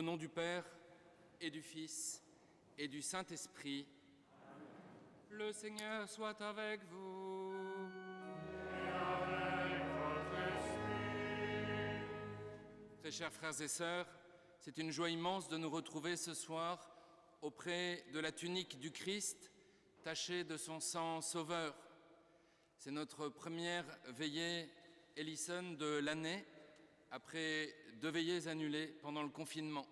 nom du Père et du Fils et du Saint-Esprit. Le Seigneur soit avec vous. Et avec votre esprit. Très chers frères et sœurs, c'est une joie immense de nous retrouver ce soir auprès de la tunique du Christ, tachée de son sang sauveur. C'est notre première veillée Ellison de l'année, après 2 veillées annulées pendant le confinement.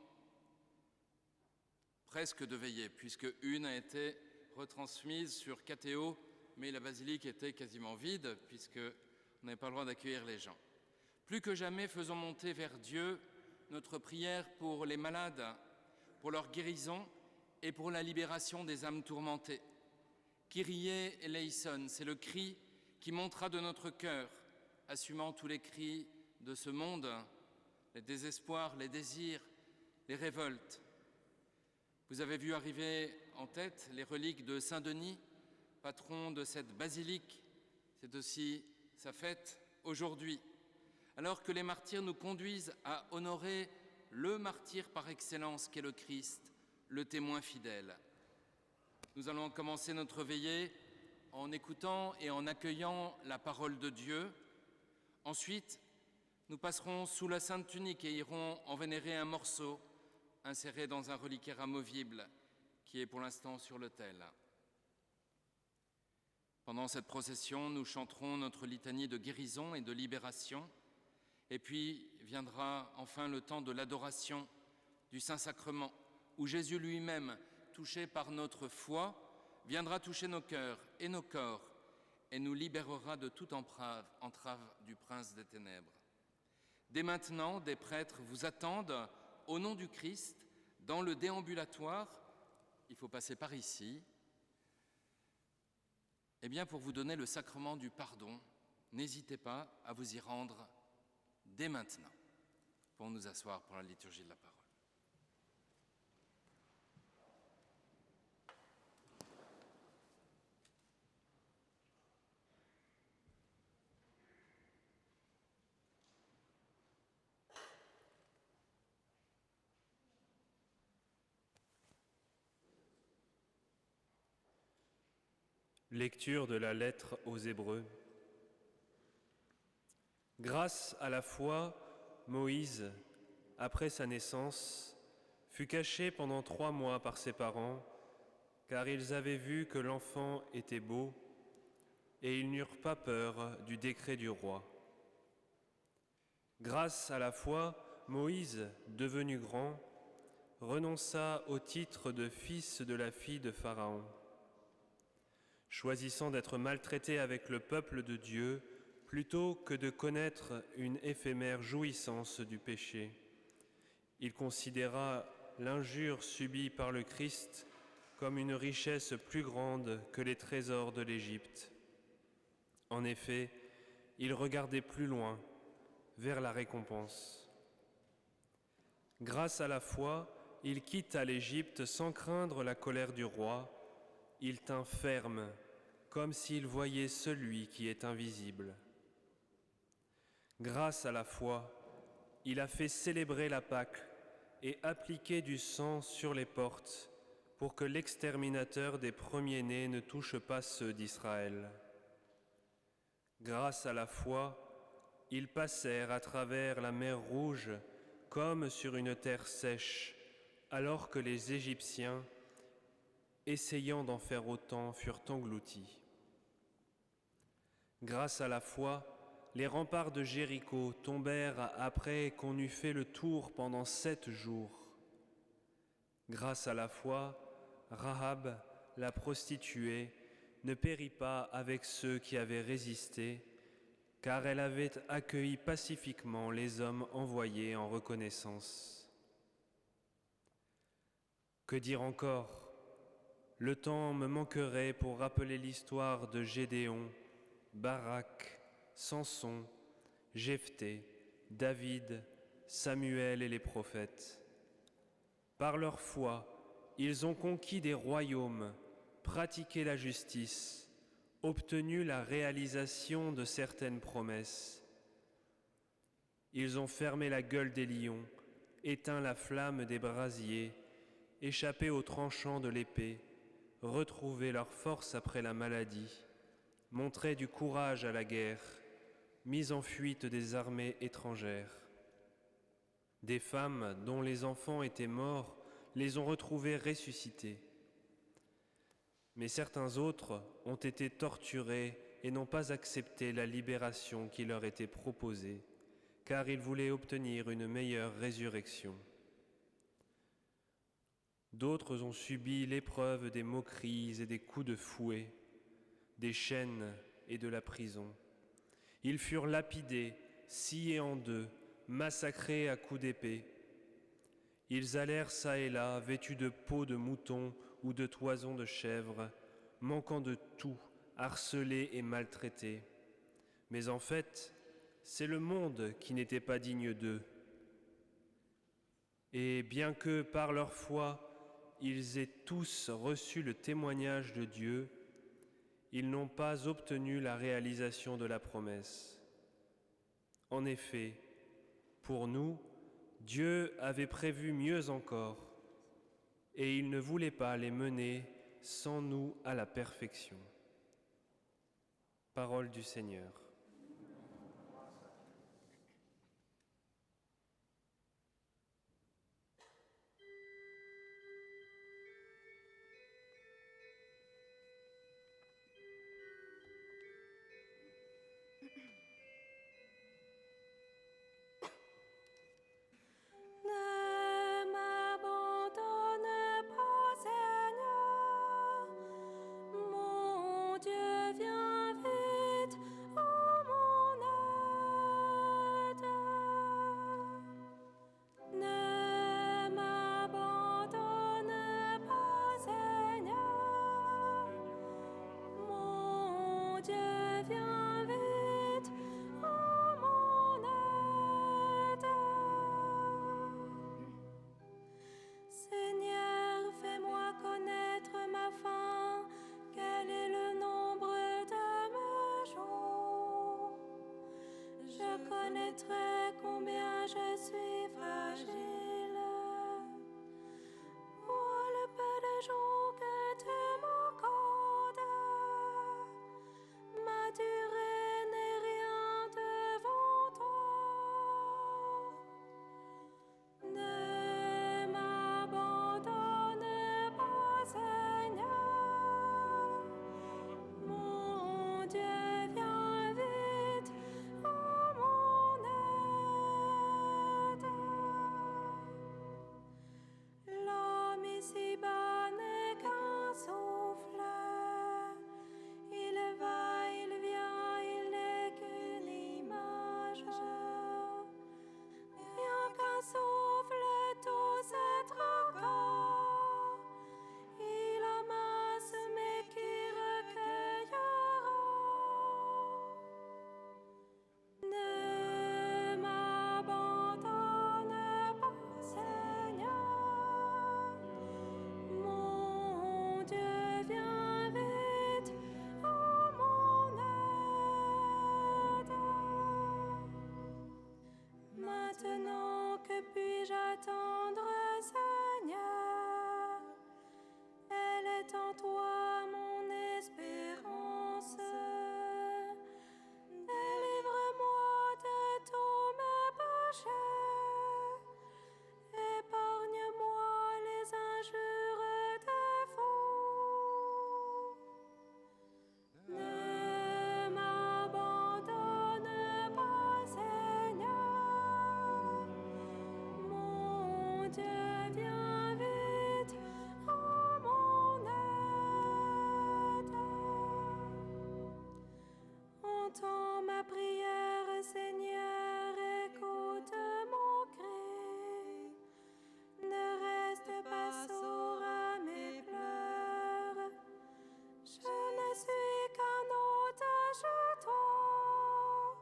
Presque 2 veillées, puisque une a été retransmise sur KTO, mais la basilique était quasiment vide, puisqu'on n'avait pas le droit d'accueillir les gens. Plus que jamais, faisons monter vers Dieu notre prière pour les malades, pour leur guérison et pour la libération des âmes tourmentées. Kyrie eleison, c'est le cri qui montera de notre cœur, assumant tous les cris de ce monde, les désespoirs, les désirs, les révoltes. Vous avez vu arriver en tête les reliques de Saint-Denis, patron de cette basilique. C'est aussi sa fête aujourd'hui. Alors que les martyrs nous conduisent à honorer le martyr par excellence qu'est le Christ, le témoin fidèle. Nous allons commencer notre veillée en écoutant et en accueillant la parole de Dieu. Ensuite, nous passerons sous la sainte tunique et irons en vénérer un morceau inséré dans un reliquaire amovible qui est pour l'instant sur l'autel. Pendant cette procession, nous chanterons notre litanie de guérison et de libération. Et puis viendra enfin le temps de l'adoration du Saint-Sacrement, où Jésus lui-même, touché par notre foi, viendra toucher nos cœurs et nos corps et nous libérera de toute entrave du prince des ténèbres. Dès maintenant, des prêtres vous attendent au nom du Christ dans le déambulatoire. Il faut passer par ici. Eh bien, pour vous donner le sacrement du pardon, n'hésitez pas à vous y rendre dès maintenant. Pour nous asseoir pour la liturgie de la parole. Lecture de la lettre aux Hébreux. Grâce à la foi, Moïse, après sa naissance, fut caché pendant 3 mois par ses parents, car ils avaient vu que l'enfant était beau, et ils n'eurent pas peur du décret du roi. Grâce à la foi, Moïse, devenu grand, renonça au titre de fils de la fille de Pharaon. Choisissant d'être maltraité avec le peuple de Dieu, plutôt que de connaître une éphémère jouissance du péché, il considéra l'injure subie par le Christ comme une richesse plus grande que les trésors de l'Égypte. En effet, il regardait plus loin, vers la récompense. Grâce à la foi, il quitta l'Égypte sans craindre la colère du roi. Il tint ferme, comme s'il voyait celui qui est invisible. Grâce à la foi, il a fait célébrer la Pâque et appliqué du sang sur les portes pour que l'exterminateur des premiers-nés ne touche pas ceux d'Israël. Grâce à la foi, ils passèrent à travers la mer Rouge comme sur une terre sèche, alors que les Égyptiens, essayant d'en faire autant, furent engloutis. Grâce à la foi, les remparts de Jéricho tombèrent après qu'on eut fait le tour pendant 7 jours. Grâce à la foi, Rahab, la prostituée, ne périt pas avec ceux qui avaient résisté, car elle avait accueilli pacifiquement les hommes envoyés en reconnaissance. Que dire encore ? Le temps me manquerait pour rappeler l'histoire de Gédéon, Barak, Samson, Jephthé, David, Samuel et les prophètes. Par leur foi, ils ont conquis des royaumes, pratiqué la justice, obtenu la réalisation de certaines promesses. Ils ont fermé la gueule des lions, éteint la flamme des brasiers, échappé aux tranchants de l'épée, retrouvé leur force après la maladie, montré du courage à la guerre, mis en fuite des armées étrangères. Des femmes dont les enfants étaient morts les ont retrouvés ressuscités. Mais certains autres ont été torturés et n'ont pas accepté la libération qui leur était proposée, car ils voulaient obtenir une meilleure résurrection. D'autres ont subi l'épreuve des moqueries et des coups de fouet, des chaînes et de la prison. Ils furent lapidés, sciés en deux, massacrés à coups d'épée. Ils allèrent çà et là, vêtus de peaux de mouton ou de toisons de chèvre, manquant de tout, harcelés et maltraités. Mais en fait, c'est le monde qui n'était pas digne d'eux. Et bien que, par leur foi, ils aient tous reçu le témoignage de Dieu, ils n'ont pas obtenu la réalisation de la promesse. En effet, pour nous, Dieu avait prévu mieux encore, et il ne voulait pas les mener sans nous à la perfection. Parole du Seigneur. Ne m'abandonne pas, Seigneur, mon Dieu, viens vite en mon aide. Ne m'abandonne pas, Seigneur, mon Dieu, viens vite en mon aide. Seigneur, fais-moi connaître ma faim, quel est le nombre de mes jours. Je connaîtrai combien je suis fragile. Moi, le peu de jours que tu m'accordes, ma durée n'est rien devant toi. Ne m'abandonne pas, Seigneur, mon Dieu, viens vite en mon aide. L'homme ici-bas n'est qu'un souffle, il va, il vient, il n'est qu'une image. Rien qu'un souffle, tout se tracas. Il amasse, mais qui recueillera? Ne m'abandonne pas, Seigneur, mon Dieu, viens vite en mon aide. Maintenant, que puis-je attendre, Seigneur? Elle est en toi, mon espérance. Délivre-moi de tous mes péchés. Épargne-moi les injures des fous. Ne m'abandonne pas, Seigneur, mon Dieu, viens vite en mon aide. Entends ma prière, Seigneur, écoute mon cri. Ne reste pas sourd à mes pleurs. Je ne suis qu'un hôte chez toi,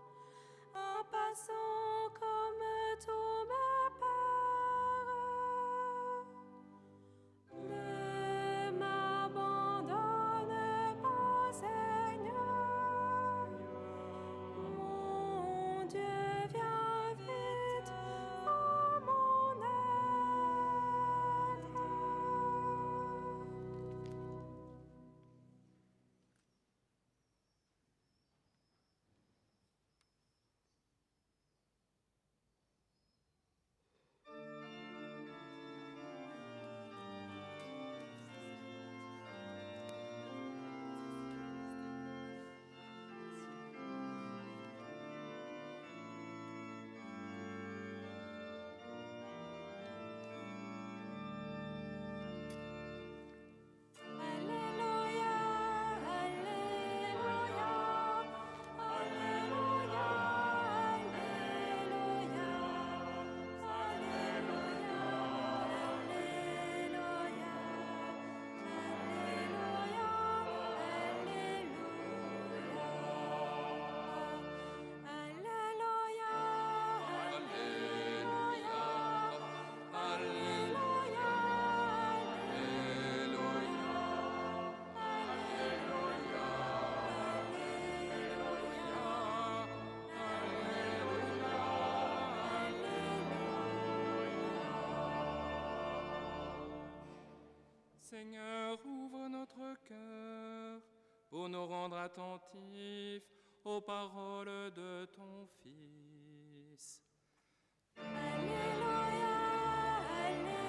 un passant comme tous mes pères. Ne m'abandonne pas, Seigneur, Seigneur, ouvre notre cœur pour nous rendre attentifs aux paroles de ton Fils. Alléluia, Alléluia.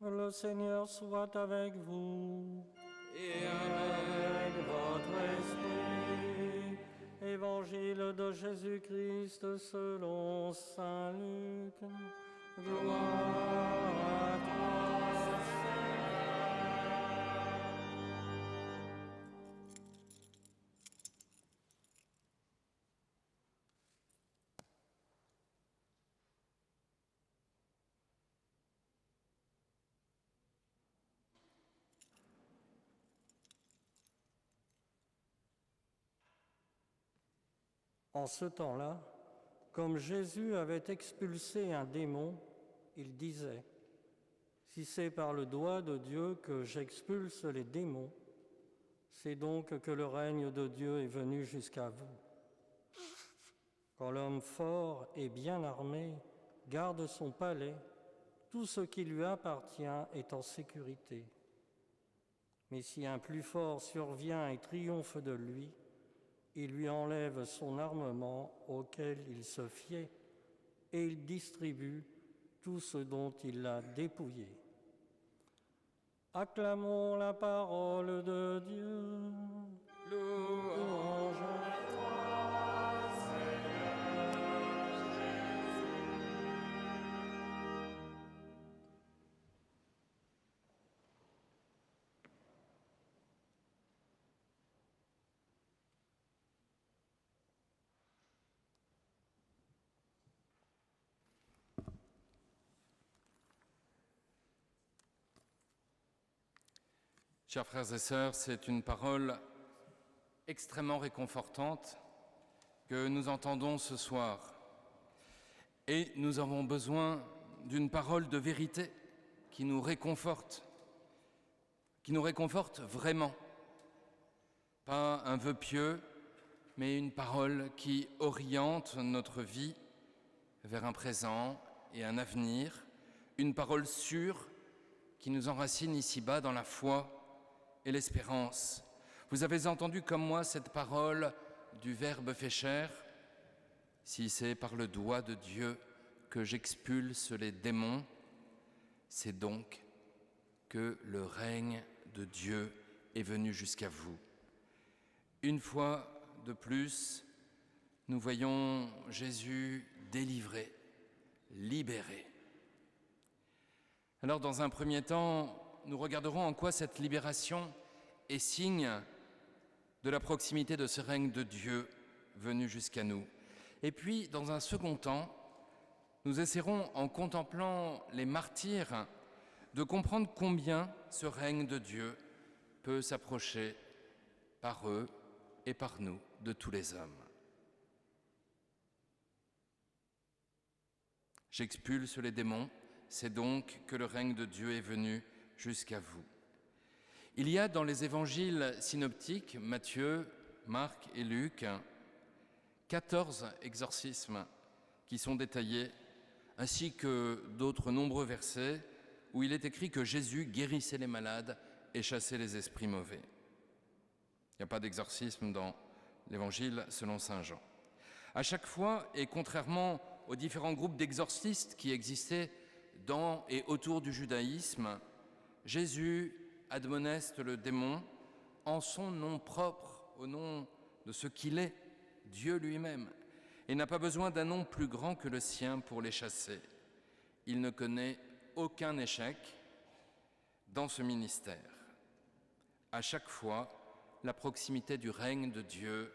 Le Seigneur soit avec vous Et avec votre esprit. Évangile de Jésus-Christ selon saint Luc. Gloire à toi, En ce temps-là, comme Jésus avait expulsé un démon, il disait : « Si c'est par le doigt de Dieu que j'expulse les démons, c'est donc que le règne de Dieu est venu jusqu'à vous. Quand l'homme fort et bien armé garde son palais, tout ce qui lui appartient est en sécurité. Mais si un plus fort survient et triomphe de lui, il lui enlève son armement auquel il se fiait et il distribue tout ce dont il l'a dépouillé. » Acclamons la parole de Dieu. Louange à toi, Seigneur Jésus. Chers frères et sœurs, c'est une parole extrêmement réconfortante que nous entendons ce soir. Et nous avons besoin d'une parole de vérité qui nous réconforte vraiment. Pas un vœu pieux, mais une parole qui oriente notre vie vers un présent et un avenir, une parole sûre qui nous enracine ici-bas dans la foi et l'espérance. Vous avez entendu comme moi cette parole du Verbe fait chair. Si c'est par le doigt de Dieu que j'expulse les démons, c'est donc que le règne de Dieu est venu jusqu'à vous. Une fois de plus, nous voyons Jésus délivré, libéré. Alors, dans un premier temps, nous regarderons en quoi cette libération est signe de la proximité de ce règne de Dieu venu jusqu'à nous. Et puis, dans un second temps, nous essaierons, en contemplant les martyrs, de comprendre combien ce règne de Dieu peut s'approcher par eux et par nous, de tous les hommes. J'expulse les démons, c'est donc que le règne de Dieu est venu jusqu'à vous. Il y a dans les évangiles synoptiques, Matthieu, Marc et Luc, 14 exorcismes qui sont détaillés, ainsi que d'autres nombreux versets où il est écrit que Jésus guérissait les malades et chassait les esprits mauvais. Il n'y a pas d'exorcisme dans l'évangile selon saint Jean. À chaque fois, et contrairement aux différents groupes d'exorcistes qui existaient dans et autour du judaïsme, Jésus admoneste le démon en son nom propre, au nom de ce qu'il est, Dieu lui-même, et n'a pas besoin d'un nom plus grand que le sien pour les chasser. Il ne connaît aucun échec dans ce ministère. À chaque fois, la proximité du règne de Dieu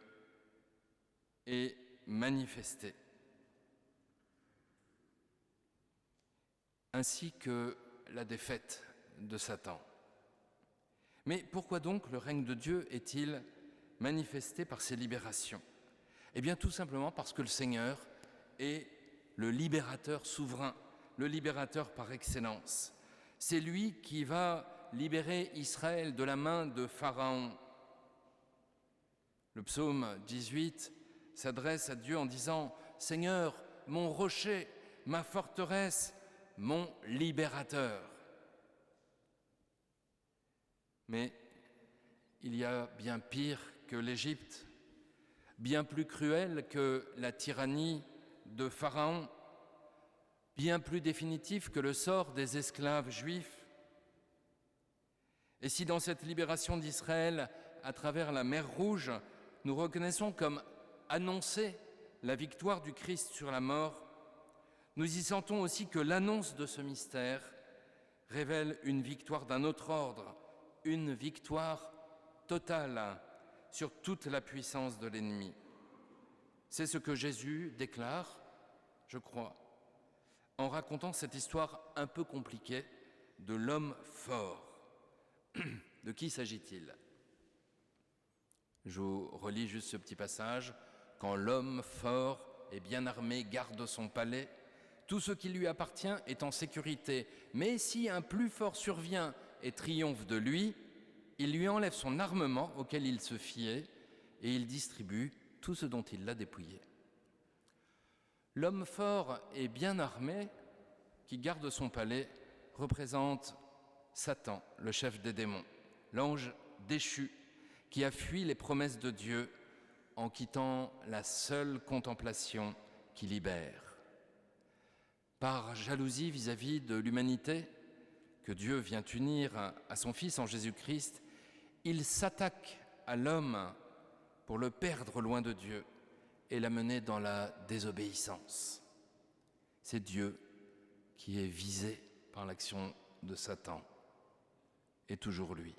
est manifestée, ainsi que la défaite de Satan. Mais pourquoi donc le règne de Dieu est-il manifesté par ces libérations ? Eh bien tout simplement parce que le Seigneur est le libérateur souverain, le libérateur par excellence. C'est lui qui va libérer Israël de la main de Pharaon. Le psaume 18 s'adresse à Dieu en disant « Seigneur, mon rocher, ma forteresse, mon libérateur ». Mais il y a bien pire que l'Égypte, bien plus cruel que la tyrannie de Pharaon, bien plus définitif que le sort des esclaves juifs. Et si dans cette libération d'Israël, à travers la mer Rouge, nous reconnaissons comme annoncée la victoire du Christ sur la mort, nous y sentons aussi que l'annonce de ce mystère révèle une victoire d'un autre ordre, une victoire totale sur toute la puissance de l'ennemi. C'est ce que Jésus déclare, je crois, en racontant cette histoire un peu compliquée de l'homme fort. De qui s'agit-il ? Je vous relis juste ce petit passage. « Quand l'homme fort et bien armé garde son palais, tout ce qui lui appartient est en sécurité. Mais si un plus fort survient et triomphe de lui, il lui enlève son armement auquel il se fiait et il distribue tout ce dont il l'a dépouillé. » L'homme fort et bien armé qui garde son palais représente Satan, le chef des démons, l'ange déchu qui a fui les promesses de Dieu en quittant la seule contemplation qui libère. Par jalousie vis-à-vis de l'humanité que Dieu vient unir à son Fils en Jésus-Christ, il s'attaque à l'homme pour le perdre loin de Dieu et l'amener dans la désobéissance. C'est Dieu qui est visé par l'action de Satan, et toujours lui.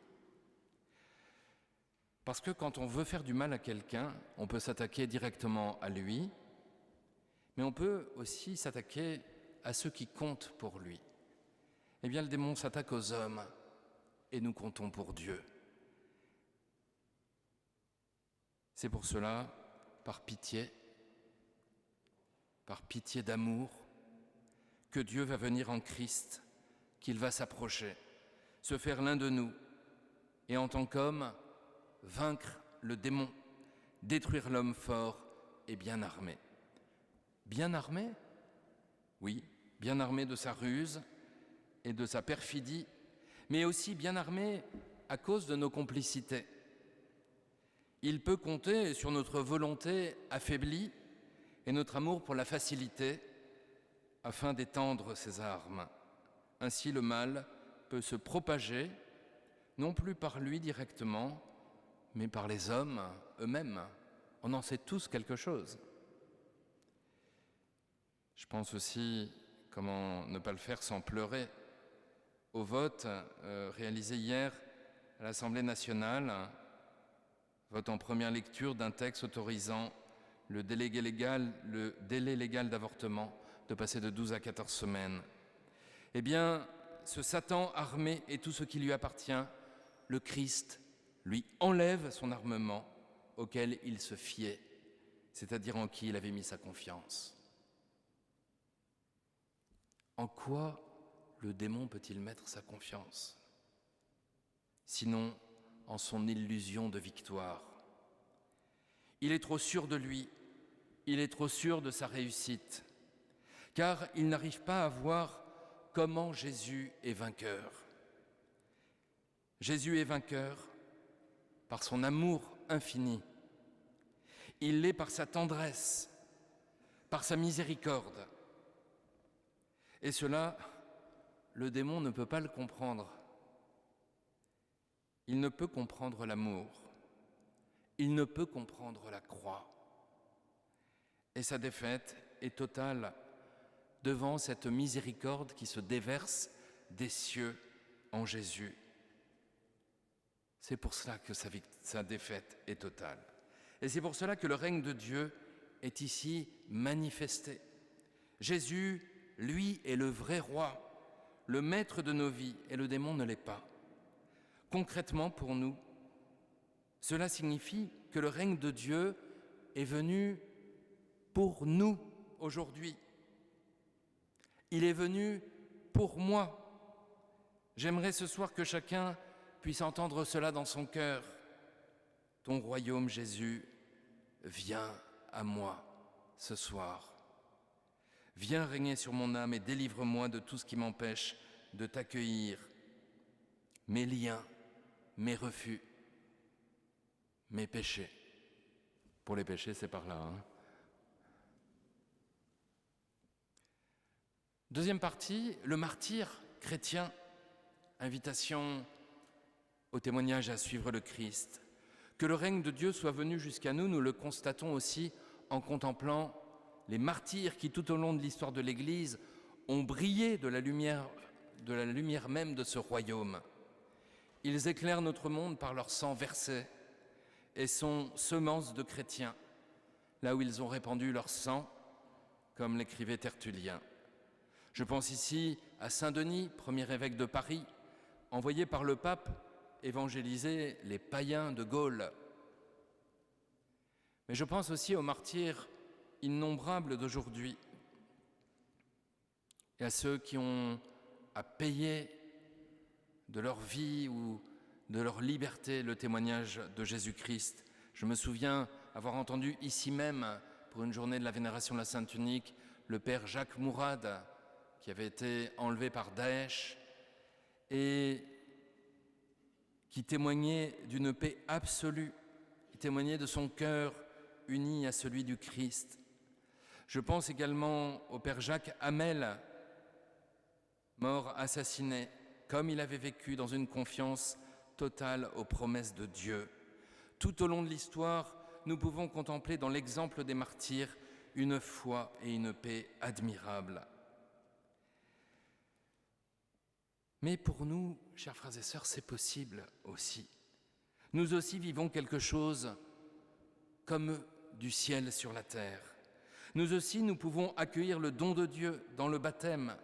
Parce que quand on veut faire du mal à quelqu'un, on peut s'attaquer directement à lui, mais on peut aussi s'attaquer à ceux qui comptent pour lui. Eh bien, le démon s'attaque aux hommes, et nous comptons pour Dieu. C'est pour cela, par pitié d'amour, que Dieu va venir en Christ, qu'il va s'approcher, se faire l'un de nous, et en tant qu'homme, vaincre le démon, détruire l'homme fort et bien armé. Bien armé ? Oui, bien armé de sa ruse et de sa perfidie, mais aussi bien armé à cause de nos complicités. Il peut compter sur notre volonté affaiblie et notre amour pour la facilité afin d'étendre ses armes. Ainsi, le mal peut se propager, non plus par lui directement, mais par les hommes eux-mêmes. On en sait tous quelque chose. Je pense aussi, comment ne pas le faire sans pleurer, au vote réalisé hier à l'Assemblée nationale, vote en première lecture d'un texte autorisant le délai légal d'avortement de passer de 12 à 14 semaines. Eh bien, ce Satan armé et tout ce qui lui appartient, le Christ lui enlève son armement auquel il se fiait, c'est-à-dire en qui il avait mis sa confiance. En quoi le démon peut-il mettre sa confiance ? Sinon en son illusion de victoire. Il est trop sûr de lui, il est trop sûr de sa réussite, car il n'arrive pas à voir comment Jésus est vainqueur. Jésus est vainqueur par son amour infini. Il l'est par sa tendresse, par sa miséricorde. Et cela, le démon ne peut pas le comprendre. Il ne peut comprendre l'amour. Il ne peut comprendre la croix. Et sa défaite est totale devant cette miséricorde qui se déverse des cieux en Jésus. C'est pour cela que sa défaite est totale. Et c'est pour cela que le règne de Dieu est ici manifesté. Jésus, lui, est le vrai roi, le maître de nos vies, et le démon ne l'est pas. Concrètement, pour nous, cela signifie que le règne de Dieu est venu pour nous aujourd'hui. Il est venu pour moi. J'aimerais ce soir que chacun puisse entendre cela dans son cœur. Ton royaume, Jésus, viens à moi ce soir. Viens régner sur mon âme et délivre-moi de tout ce qui m'empêche de t'accueillir. Mes liens, mes refus, mes péchés. Pour les péchés, c'est par là. Deuxième partie, le martyr chrétien. Invitation au témoignage et à suivre le Christ. Que le règne de Dieu soit venu jusqu'à nous, nous le constatons aussi en contemplant les martyrs qui, tout au long de l'histoire de l'Église, ont brillé de la lumière même de ce royaume. Ils éclairent notre monde par leur sang versé et sont semences de chrétiens, là où ils ont répandu leur sang, comme l'écrivait Tertullien. Je pense ici à Saint-Denis, premier évêque de Paris, envoyé par le pape évangéliser les païens de Gaule. Mais je pense aussi aux martyrs innombrables d'aujourd'hui et à ceux qui ont à payer de leur vie ou de leur liberté le témoignage de Jésus-Christ. Je me souviens avoir entendu ici même, pour une journée de la vénération de la Sainte Unique, le père Jacques Mourad, qui avait été enlevé par Daesh et qui témoignait d'une paix absolue, qui témoignait de son cœur uni à celui du Christ. Je pense également au père Jacques Hamel, mort assassiné, comme il avait vécu dans une confiance totale aux promesses de Dieu. Tout au long de l'histoire, nous pouvons contempler dans l'exemple des martyrs une foi et une paix admirables. Mais pour nous, chers frères et sœurs, c'est possible aussi. Nous aussi vivons quelque chose comme du ciel sur la terre. Nous aussi, nous pouvons accueillir le don de Dieu dans le baptême,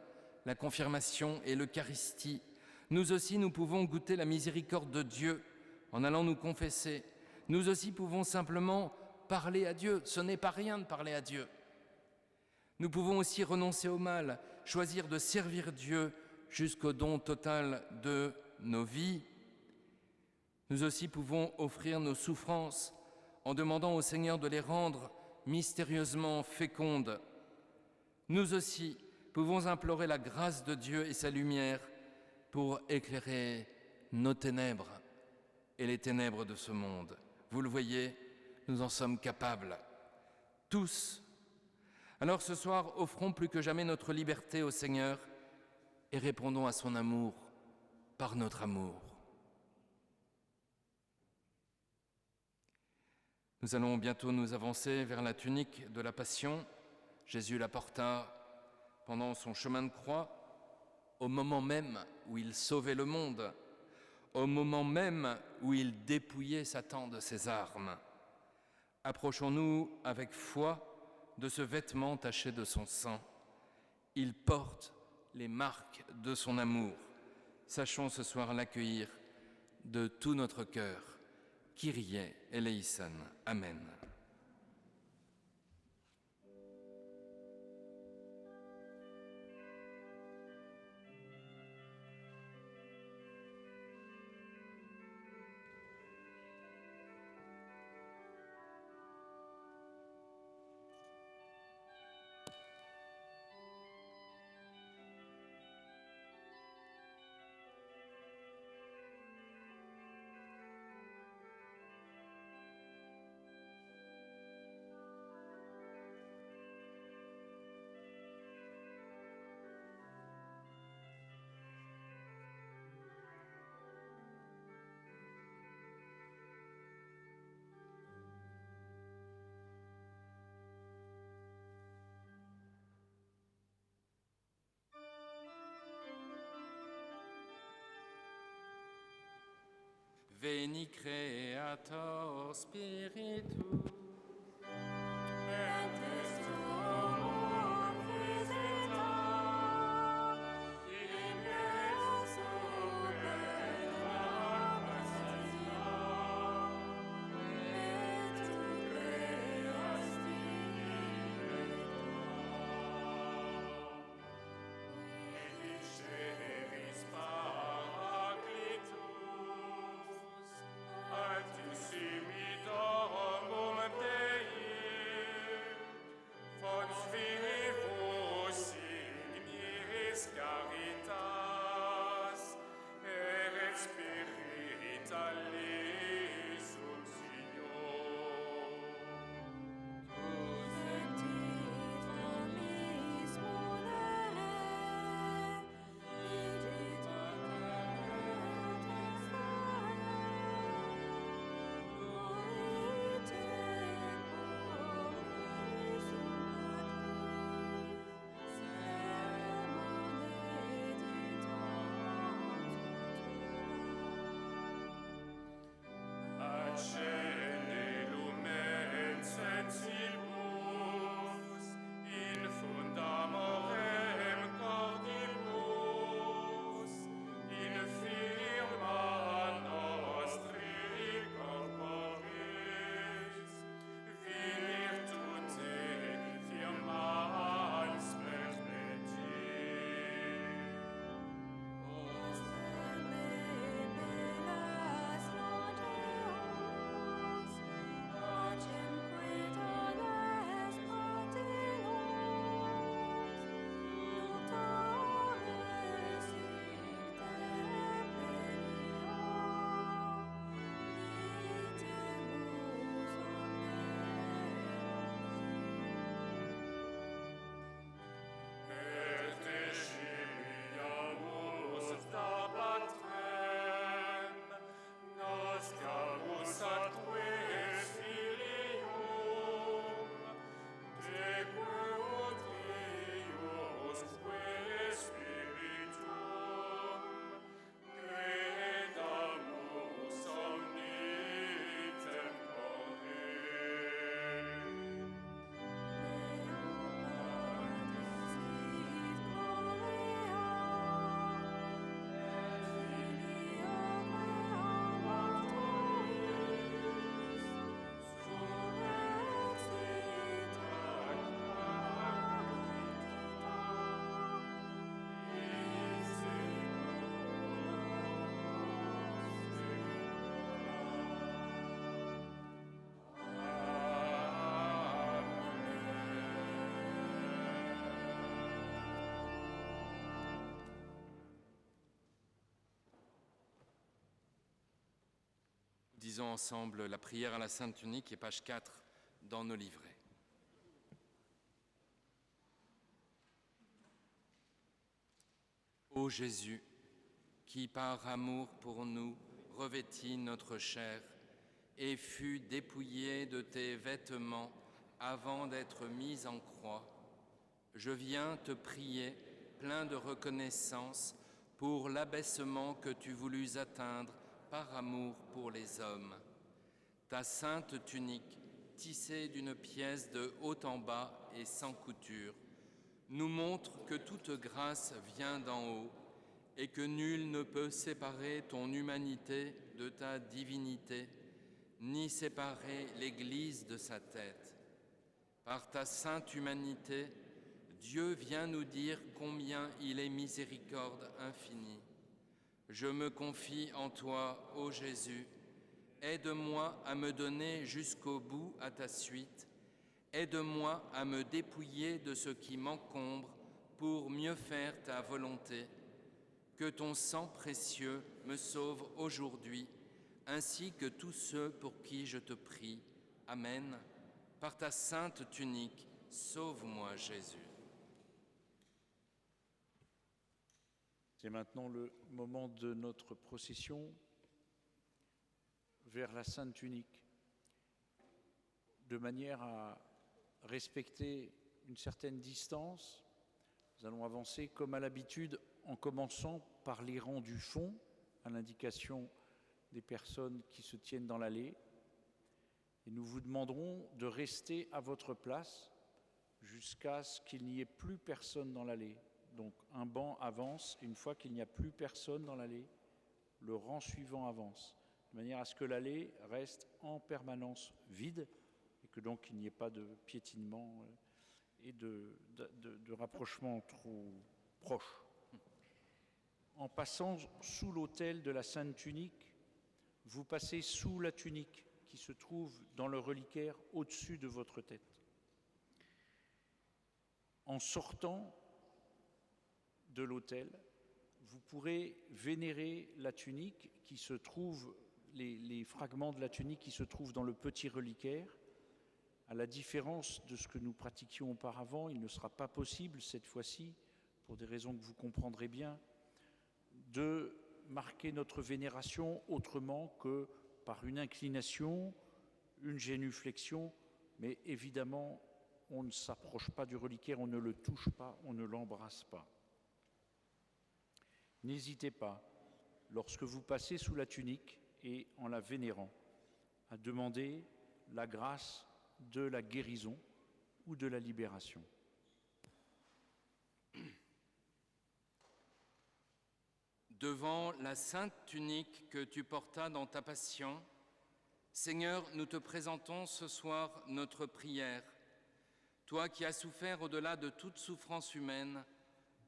la confirmation et l'Eucharistie. Nous aussi, nous pouvons goûter la miséricorde de Dieu en allant nous confesser. Nous aussi pouvons simplement parler à Dieu. Ce n'est pas rien de parler à Dieu. Nous pouvons aussi renoncer au mal, choisir de servir Dieu jusqu'au don total de nos vies. Nous aussi pouvons offrir nos souffrances en demandant au Seigneur de les rendre mystérieusement fécondes. Nous aussi pouvons implorer la grâce de Dieu et sa lumière pour éclairer nos ténèbres et les ténèbres de ce monde. Vous le voyez, nous en sommes capables, tous. Alors ce soir, offrons plus que jamais notre liberté au Seigneur et répondons à son amour par notre amour. Nous allons bientôt nous avancer vers la tunique de la Passion. Jésus la porta pendant son chemin de croix, au moment même où il sauvait le monde, au moment même où il dépouillait Satan de ses armes. Approchons-nous avec foi de ce vêtement taché de son sang. Il porte les marques de son amour. Sachons ce soir l'accueillir de tout notre cœur. Kyrie eleison. Amen. Veni Creator Spiritus. Lisons ensemble la prière à la Sainte Tunique et page 4 dans nos livrets. Ô Jésus, qui par amour pour nous revêtis notre chair et fut dépouillé de tes vêtements avant d'être mis en croix, je viens te prier, plein de reconnaissance, pour l'abaissement que tu voulus atteindre par amour pour les hommes. Ta sainte tunique, tissée d'une pièce de haut en bas et sans couture, nous montre que toute grâce vient d'en haut et que nul ne peut séparer ton humanité de ta divinité, ni séparer l'Église de sa tête. Par ta sainte humanité, Dieu vient nous dire combien il est miséricorde infinie. Je me confie en toi, ô Jésus. Aide-moi à me donner jusqu'au bout à ta suite. Aide-moi à me dépouiller de ce qui m'encombre pour mieux faire ta volonté. Que ton sang précieux me sauve aujourd'hui, ainsi que tous ceux pour qui je te prie. Amen. Par ta sainte tunique, sauve-moi, Jésus. C'est maintenant le moment de notre procession vers la Sainte Tunique, de manière à respecter une certaine distance. Nous allons avancer comme à l'habitude en commençant par les rangs du fond, à l'indication des personnes qui se tiennent dans l'allée. Et nous vous demanderons de rester à votre place jusqu'à ce qu'il n'y ait plus personne dans l'allée. Donc un banc avance, et une fois qu'il n'y a plus personne dans l'allée, le rang suivant avance, de manière à ce que l'allée reste en permanence vide et que donc il n'y ait pas de piétinement et de rapprochement trop proche. En passant sous l'autel de la Sainte Tunique, vous passez sous la tunique qui se trouve dans le reliquaire au-dessus de votre tête. En sortant de l'autel, vous pourrez vénérer la tunique qui se trouve, les fragments de la tunique qui se trouvent dans le petit reliquaire. À la différence de ce que nous pratiquions auparavant, il ne sera pas possible cette fois-ci, pour des raisons que vous comprendrez bien, de marquer notre vénération autrement que par une inclination, une génuflexion, mais évidemment, on ne s'approche pas du reliquaire, on ne le touche pas, on ne l'embrasse pas. N'hésitez pas, lorsque vous passez sous la tunique et en la vénérant, à demander la grâce de la guérison ou de la libération. Devant la sainte tunique que tu portas dans ta passion, Seigneur, nous te présentons ce soir notre prière. Toi qui as souffert au-delà de toute souffrance humaine,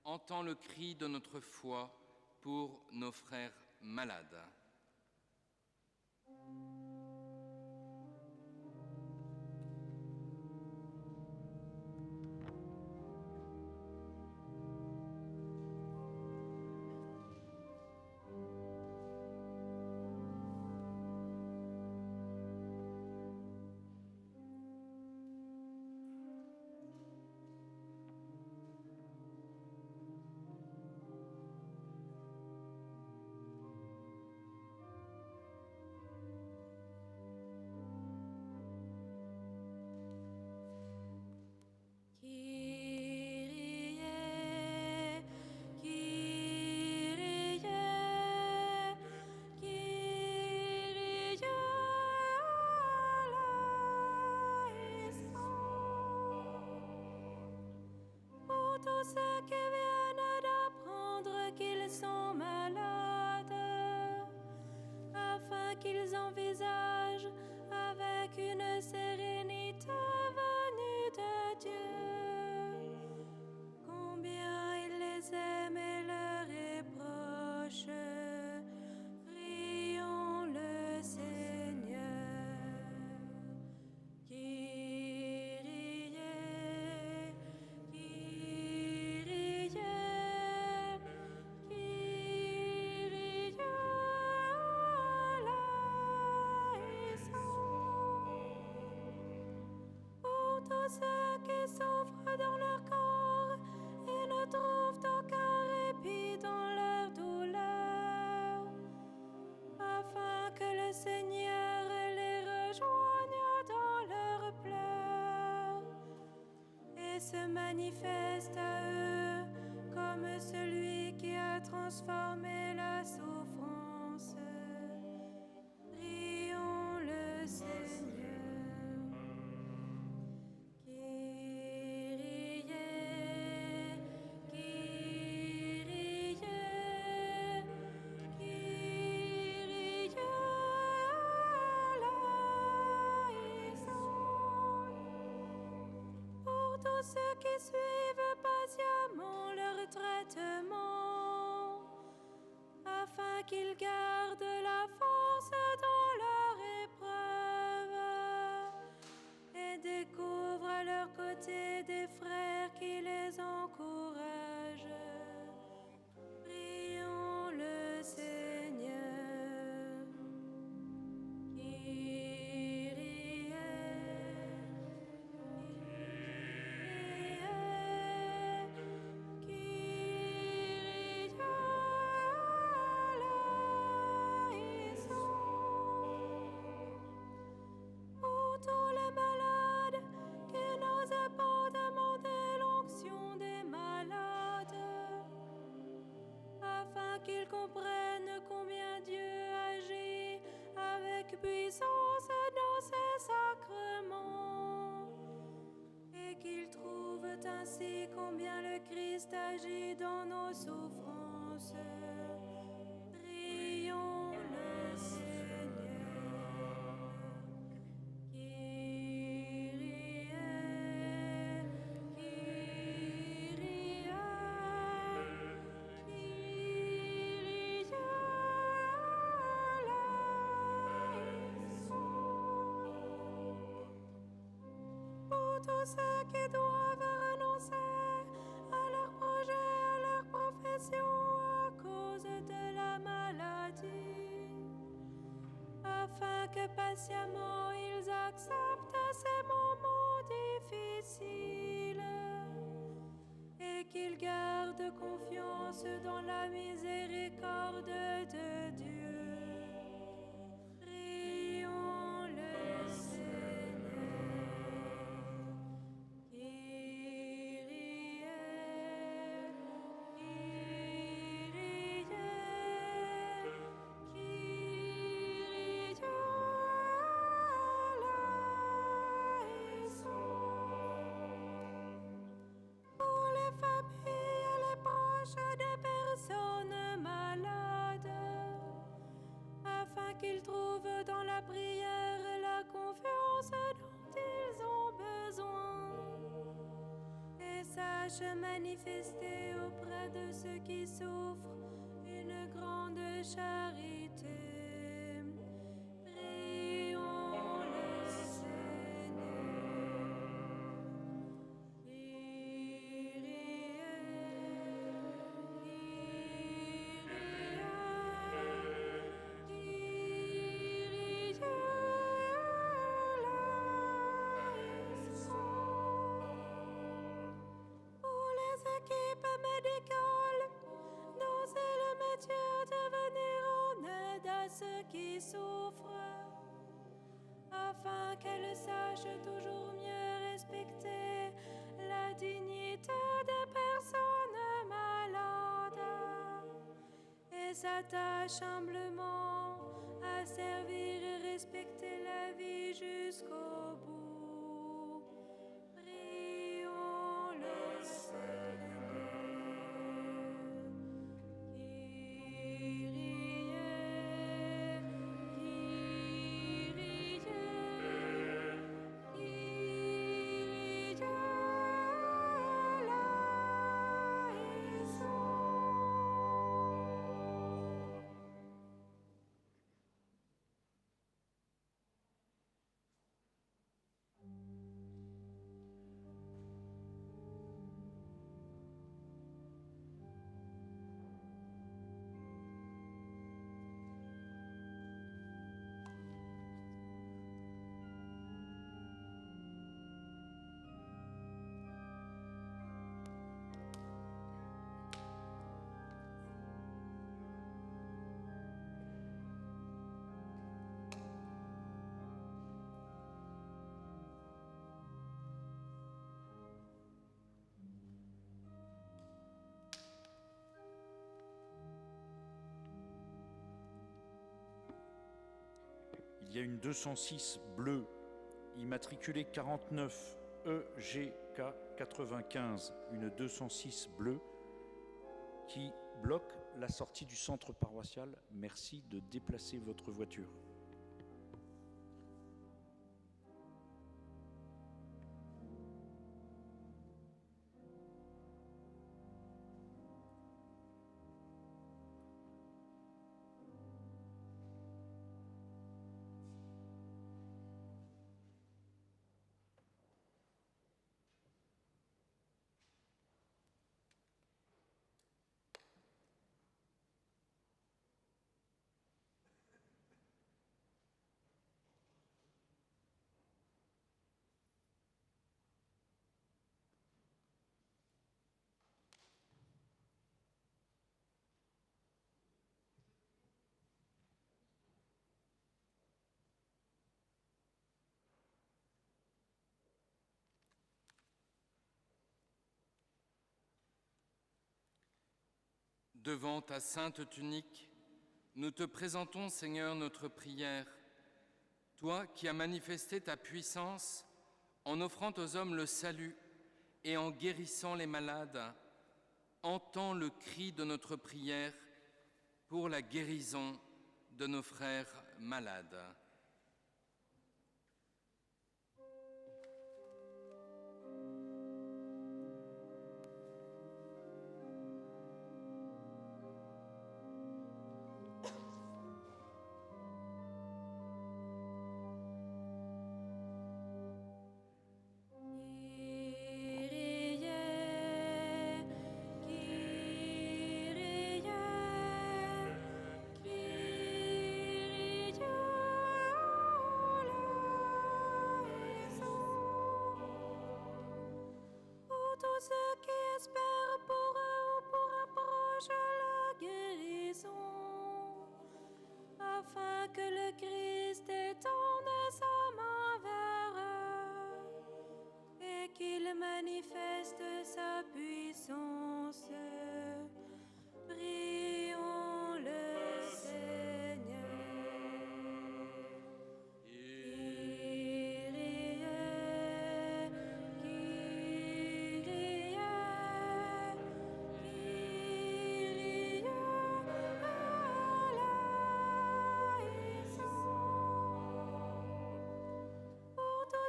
entends le cri de notre foi pour nos frères malades. souffrent dans leur corps et ne trouvent aucun répit dans leur douleur, afin que le Seigneur les rejoigne dans leurs pleurs et se manifeste à eux comme celui qui a transformé la souffrance. Prions le Seigneur. Kyrie, Kyrie, Kyrie eleison. Pour tous ceux qui suivent patiemment leur traitement, afin qu'ils gardent la force dans leur épreuve et découvrent à leur côté des frères qui les encouragent. Prions le Seigneur. Kyrie, Kyrie eleison. Pour tous les malades qui n'osent pas demander l'onction des malades, afin qu'ils comprennent combien Dieu agit avec puissance dans ses sacrements, et qu'ils trouvent ainsi combien le Christ agit dans nos souffrances. Prions le Seigneur. Kyrie, Kyrie, Kyrie eleison. Pour tous ceux qui doivent renoncer à leur projet, à leur profession à cause de la maladie, afin que patiemment ils acceptent ces moments difficiles et qu'ils gardent confiance dans la miséricorde de Dieu. Prions le Seigneur. Kyrie, Kyrie, Kyrie eleison. Pour les familles et les proches des personnes malades, afin qu'ils trouvent dans la prière la confiance dont ils ont besoin et sachent manifester auprès de ceux qui souffrent une grande charité. Prions le Seigneur. Kyrie, Kyrie eleison. Pour les équipes médicales, dont c'est le métier de venir en aide à ceux qui souffrent, afin qu'elles sachent toujours mieux respecter la dignité des personnes malades et s'attachent humblement à servir et respecter la vie jusqu'au bout. Prions le Seigneur. Kyrie, Kyrie, Kyrie eleison. y a une 206 bleue, immatriculée 49 EGK 95, une 206 bleue qui bloque la sortie du centre paroissial. Merci de déplacer votre voiture. Devant ta sainte tunique, nous te présentons, Seigneur, notre prière. Toi qui as manifesté ta puissance en offrant aux hommes le salut et en guérissant les malades, entends le cri de notre prière pour la guérison de nos frères malades. Ceux qui espèrent pour eux ou pour un proche la guérison, afin que le Christ étende sa main vers eux et qu'il manifeste sa puissance. Prions le Seigneur.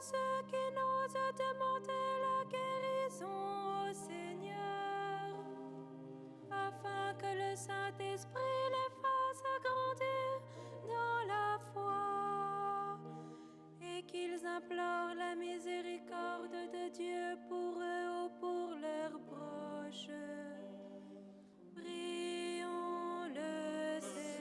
Ceux qui n'osent demander la guérison au Seigneur, afin que le Saint-Esprit les fasse grandir dans la foi et qu'ils implorent la miséricorde de Dieu pour eux ou pour leurs proches. Prions le Seigneur.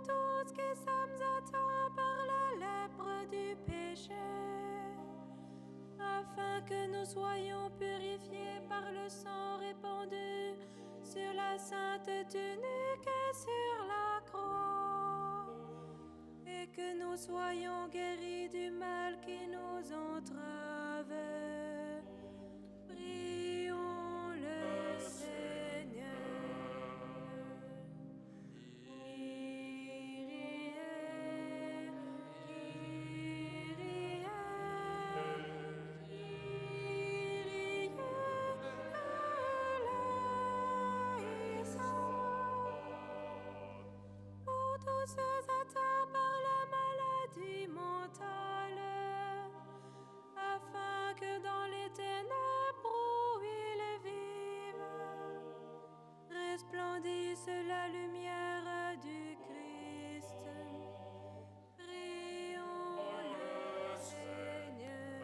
Tous qui sommes atteints par la lèpre du péché, afin que nous soyons purifiés par le sang répandu sur la sainte tunique et sur la croix, et que nous soyons guéris du mal qui nous entrave. Prions le Seigneur. Tous ceux atteints par la maladie mentale, afin que dans les ténèbres où ils vivent, resplendisse la lumière du Christ. Prions le Seigneur.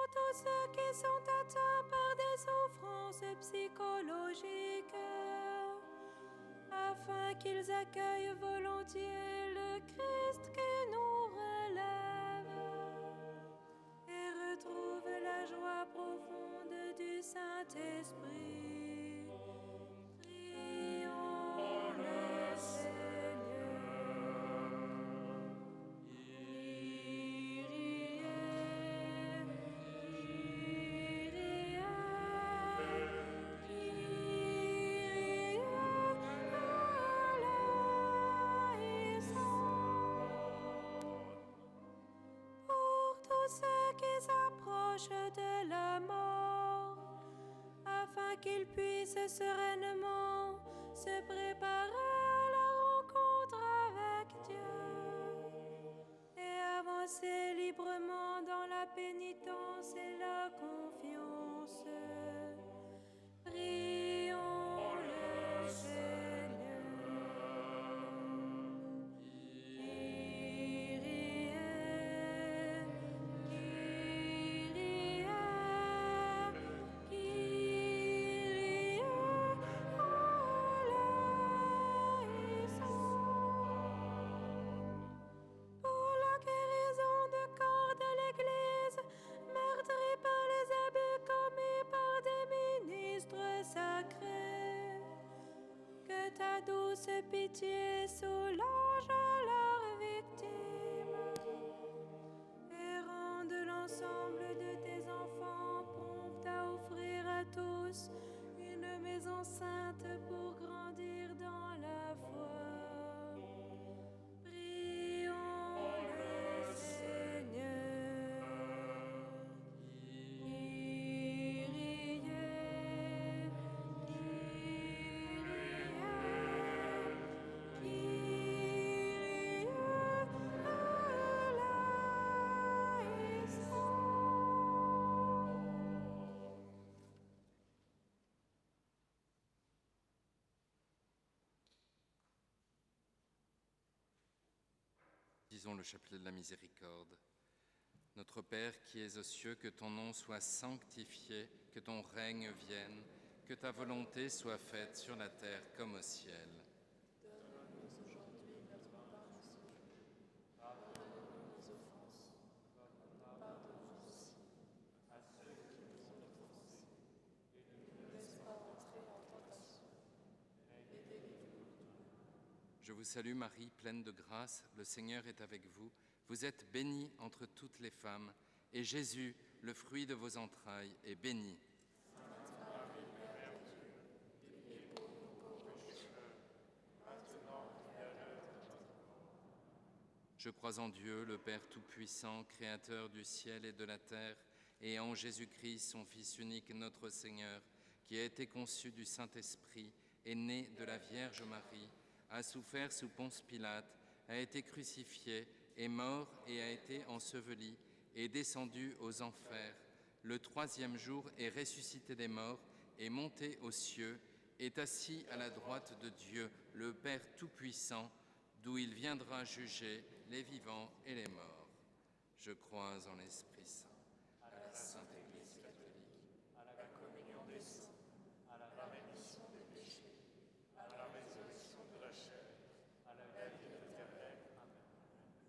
Tous ceux qui sont atteints par des souffrances psychologiques, afin qu'ils accueillent volontiers le Christ qui nous relève et retrouvent la joie profonde du Saint-Esprit. Prions le Seigneur. Pour tous ceux qui s'approchent de la mort, afin qu'ils puissent sereinement se préparer à la rencontre avec Dieu et avancer librement dans la pénitence et la confiance. Prions le Seigneur. Pour la guérison du corps de l'Église, meurtri par les abus commis par des ministres sacrés, que ta douce pitié soulage leurs victimes et rende l'ensemble de tes enfants prompts à offrir à tous une maison sainte pour grandir dans la foi. Prions le Seigneur. Disons le chapelet de la miséricorde. Notre Père qui es aux cieux, que ton nom soit sanctifié, que ton règne vienne, que ta volonté soit faite sur la terre comme au ciel. Je vous salue Marie, pleine de grâce, le Seigneur est avec vous. Vous êtes bénie entre toutes les femmes, et Jésus, le fruit de vos entrailles, est béni. Je crois en Dieu, le Père Tout-Puissant, Créateur du ciel et de la terre, et en Jésus-Christ, son Fils unique, notre Seigneur, qui a été conçu du Saint-Esprit, est né de la Vierge Marie, a souffert sous Ponce Pilate, a été crucifié, est mort et a été enseveli, est descendu aux enfers. Le troisième jour est ressuscité des morts, est monté aux cieux, est assis à la droite de Dieu, le Père Tout-Puissant, d'où il viendra juger les vivants et les morts. Je crois en l'Esprit Saint, à la Sainte Église catholique, à la communion des saints, à la rémission des péchés, à la résurrection de la chair, à la vie éternelle. Amen.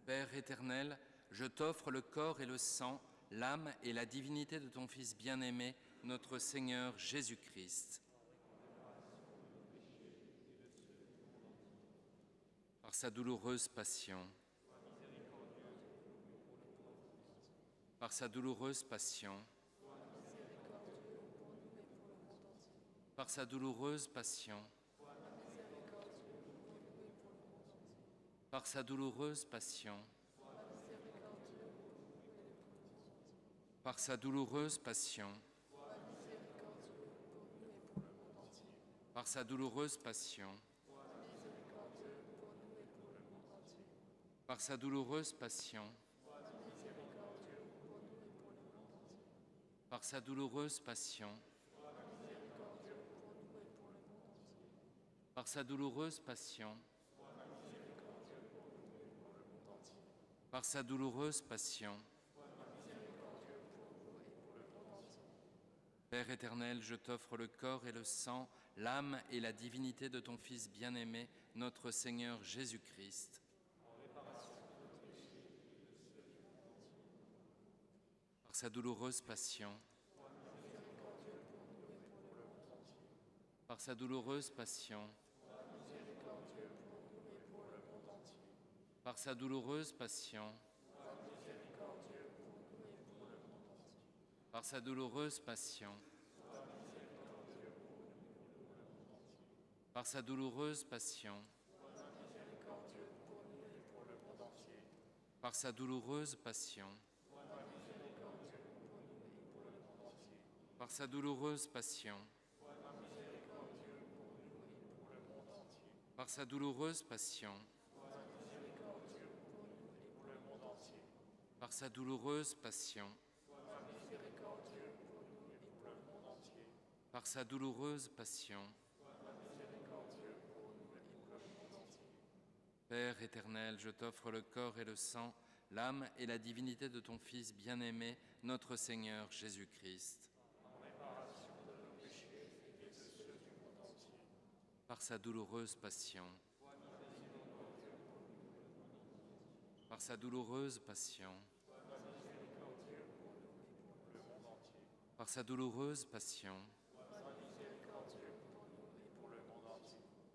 Père éternel, je t'offre le corps et le sang, l'âme et la divinité de ton Fils bien-aimé, notre Seigneur Jésus-Christ. Par sa douloureuse passion, par sa douloureuse passion, par sa douloureuse passion, par sa douloureuse passion, par sa douloureuse passion, par sa douloureuse passion, par sa douloureuse passion, par sa douloureuse passion, par sa douloureuse passion, par sa douloureuse passion, Père éternel, je t'offre le corps et le sang, l'âme et la divinité de ton Fils bien-aimé, notre Seigneur Jésus-Christ. Par sa douloureuse passion, par sa douloureuse passion, par sa douloureuse passion, par sa douloureuse passion, par sa douloureuse passion, par sa douloureuse passion, par sa douloureuse passion, par sa douloureuse passion, par sa douloureuse passion, par sa douloureuse passion. Père éternel, je t'offre le corps et le sang, l'âme et la divinité de ton Fils bien-aimé, notre Seigneur Jésus-Christ. Par sa douloureuse passion, par sa douloureuse passion, par sa douloureuse passion,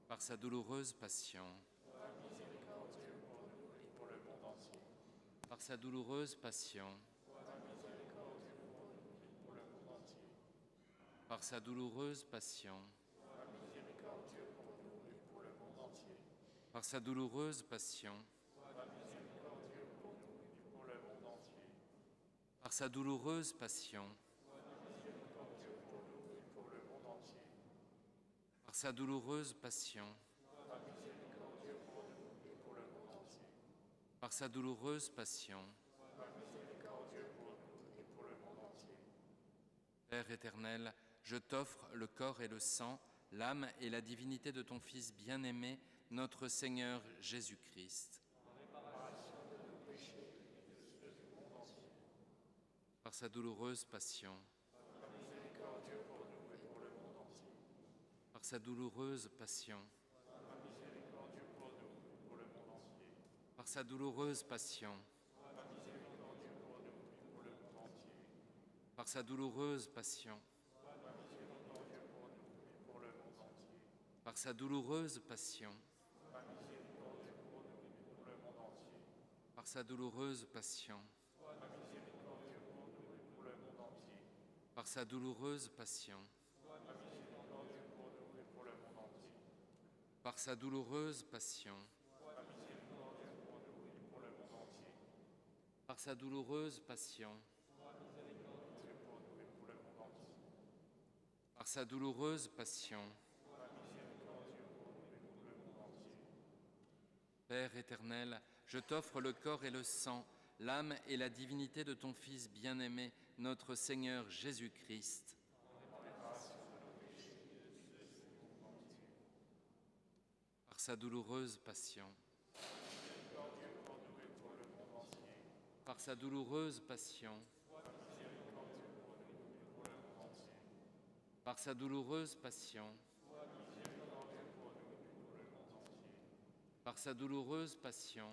par sa douloureuse passion, par sa douloureuse passion, par sa douloureuse passion, par sa douloureuse passion, par sa douloureuse passion, par sa douloureuse passion, par sa douloureuse passion. Père éternel, je t'offre le corps et le sang, l'âme et la divinité de ton Fils bien-aimé, notre Seigneur Jésus-Christ. Par sa douloureuse passion, par sa douloureuse passion, par sa douloureuse passion, par sa douloureuse passion, par sa douloureuse passion, par sa douloureuse passion, par sa douloureuse passion, par sa douloureuse passion, par sa douloureuse passion, par sa douloureuse passion. Père éternel, je t'offre le corps et le sang, l'âme et la divinité de ton Fils bien-aimé, notre Seigneur Jésus-Christ. Par sa douloureuse passion, par sa douloureuse passion, par sa douloureuse passion, par sa douloureuse passion,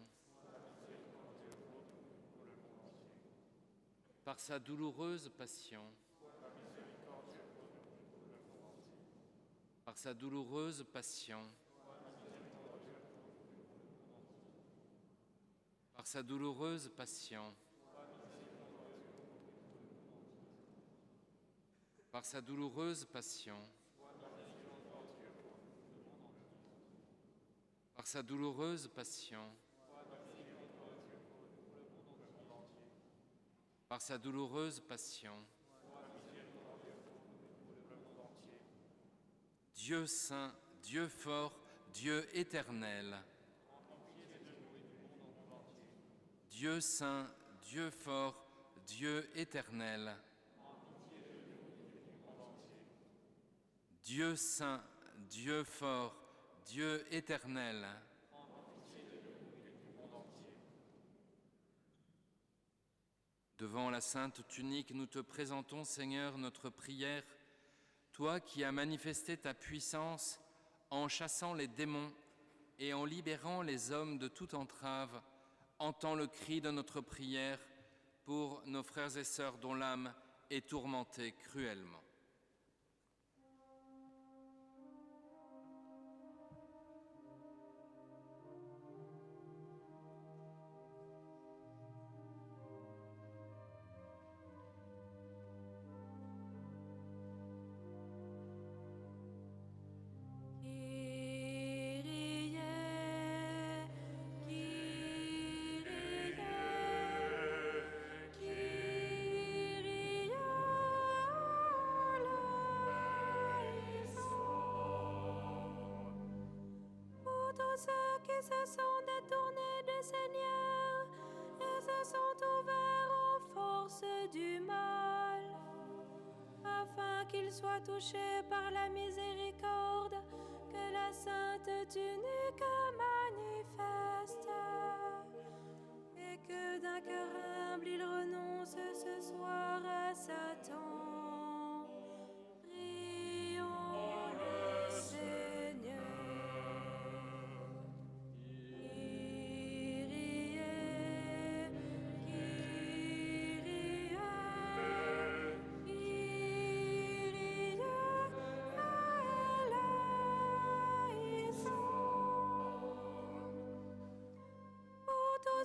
par sa douloureuse passion, par sa douloureuse passion, par sa douloureuse passion, par sa douloureuse passion, par sa douloureuse passion, par sa douloureuse passion. Dieu saint, Dieu fort, Dieu éternel. Dieu saint, Dieu fort, Dieu éternel. Dieu saint, Dieu fort, Dieu éternel. Devant la sainte tunique, nous te présentons, Seigneur, notre prière, toi qui as manifesté ta puissance en chassant les démons et en libérant les hommes de toute entrave. Entends le cri de notre prière pour nos frères et sœurs dont l'âme est tourmentée cruellement. Ceux qui se sont détournés du Seigneur et se sont ouverts aux forces du mal, afin qu'ils soient touchés par la miséricorde que la sainte tunique manifeste, et que d'un cœur humble ils renoncent ce soir à Satan.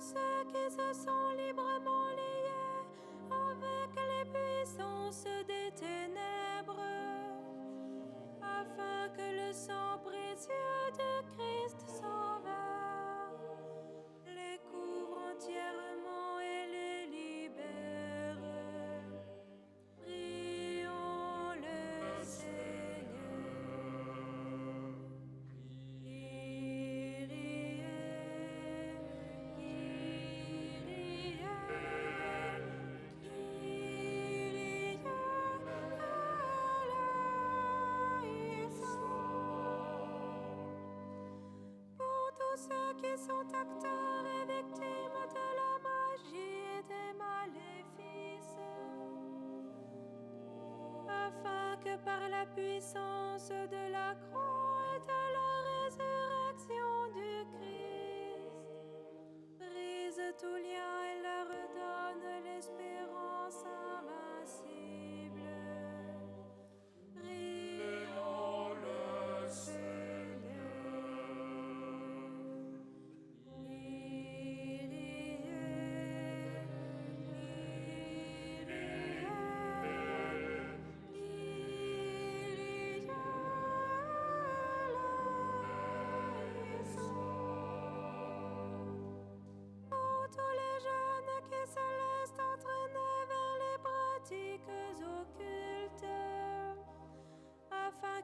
Ceux qui se sont librement liés avec les puissances des ténèbres, afin que le sang précieux de Christ Sauveur les couvre entièrement et les libère. Prions le Seigneur. Ceux qui sont acteurs et victimes de la magie et des maléfices, afin que par la puissance de la croix et de la résurrection du Christ, brise tout lien et leur redonne l'espérance invincible. Prions le Seigneur.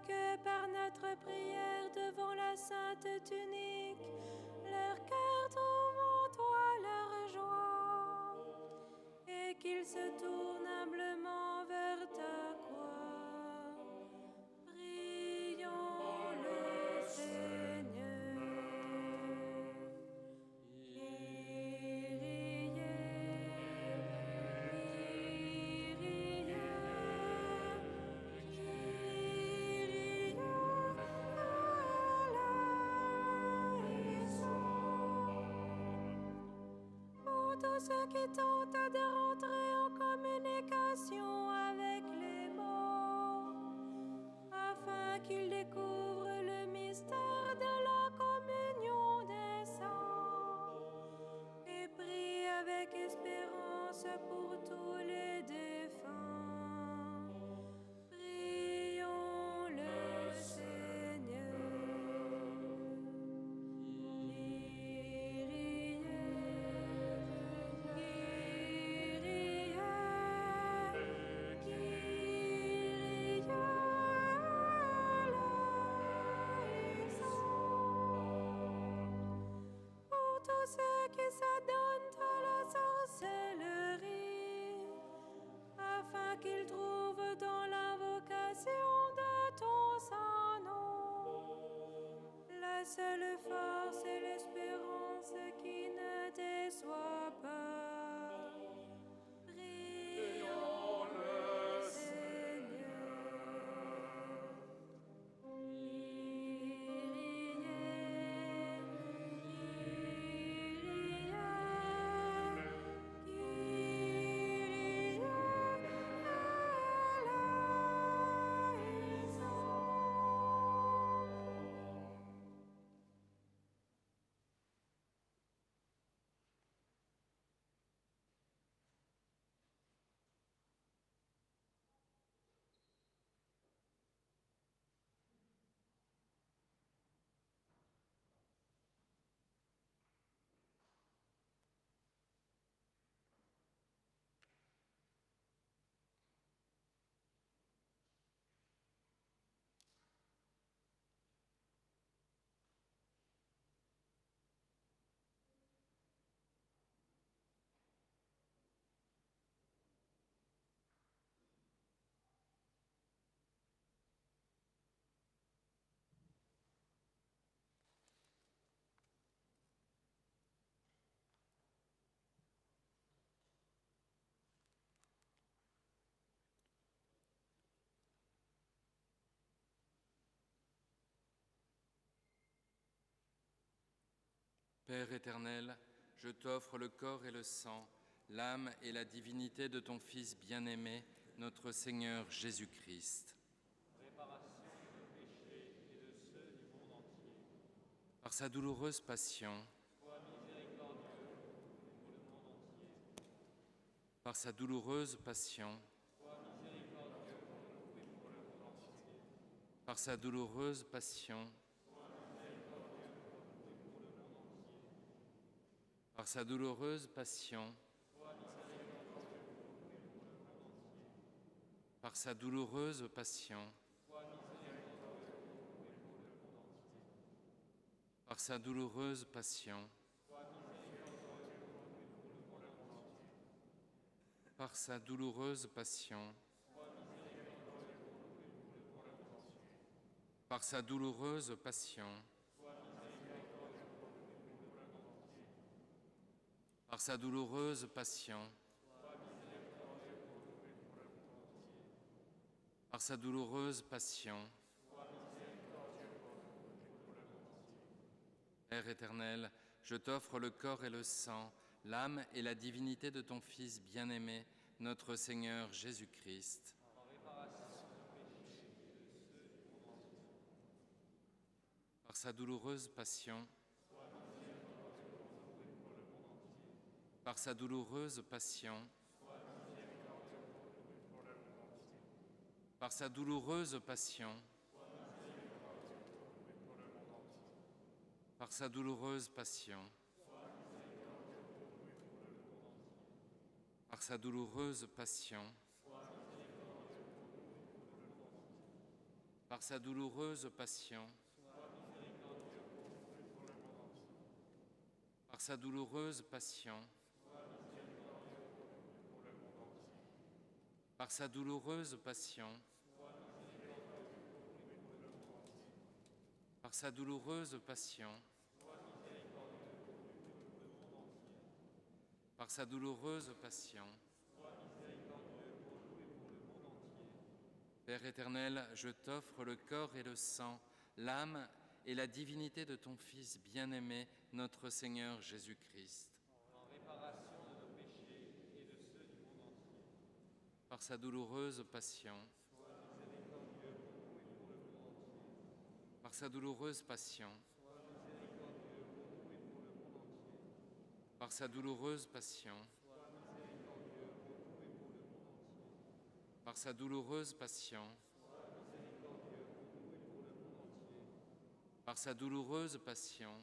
Que par notre prière devant la sainte tunique, leur cœur trouve en toi leur joie, et qu'ils se tournent humblement vers ta croix. Prions le Seigneur. Ceux qui tentent de rentrer en communication avec les morts, afin qu'ils découvrent le mystère de la communion des saints, et prient avec espérance pour tous les défunts. Prions le Seigneur. Ceux qui s'adonnent à la sorcellerie, afin qu'ils trouvent dans l'invocation de ton Saint-Nom la seule force et l'espérance qui ne déçoit pas. Prions Père éternel, je t'offre le corps et le sang, l'âme et la divinité de ton Fils bien-aimé, notre Seigneur Jésus-Christ. Par sa douloureuse passion, par sa douloureuse passion, par sa douloureuse passion, par sa douloureuse passion, par sa douloureuse passion, par sa douloureuse passion, par sa douloureuse passion, par sa douloureuse passion, par sa douloureuse passion, par sa douloureuse passion. Père éternel, je t'offre le corps et le sang, l'âme et la divinité de ton Fils bien-aimé, notre Seigneur Jésus-Christ. Par sa douloureuse passion, par sa douloureuse passion, par sa douloureuse passion, par sa douloureuse passion, par sa douloureuse passion, par sa douloureuse passion, par sa douloureuse passion, par sa douloureuse passion, par sa douloureuse passion, par sa douloureuse passion. Père éternel, je t'offre le corps et le sang, l'âme et la divinité de ton Fils bien-aimé, notre Seigneur Jésus-Christ. Par sa douloureuse passion, par sa douloureuse passion, par sa douloureuse passion, par sa douloureuse passion, par sa douloureuse passion,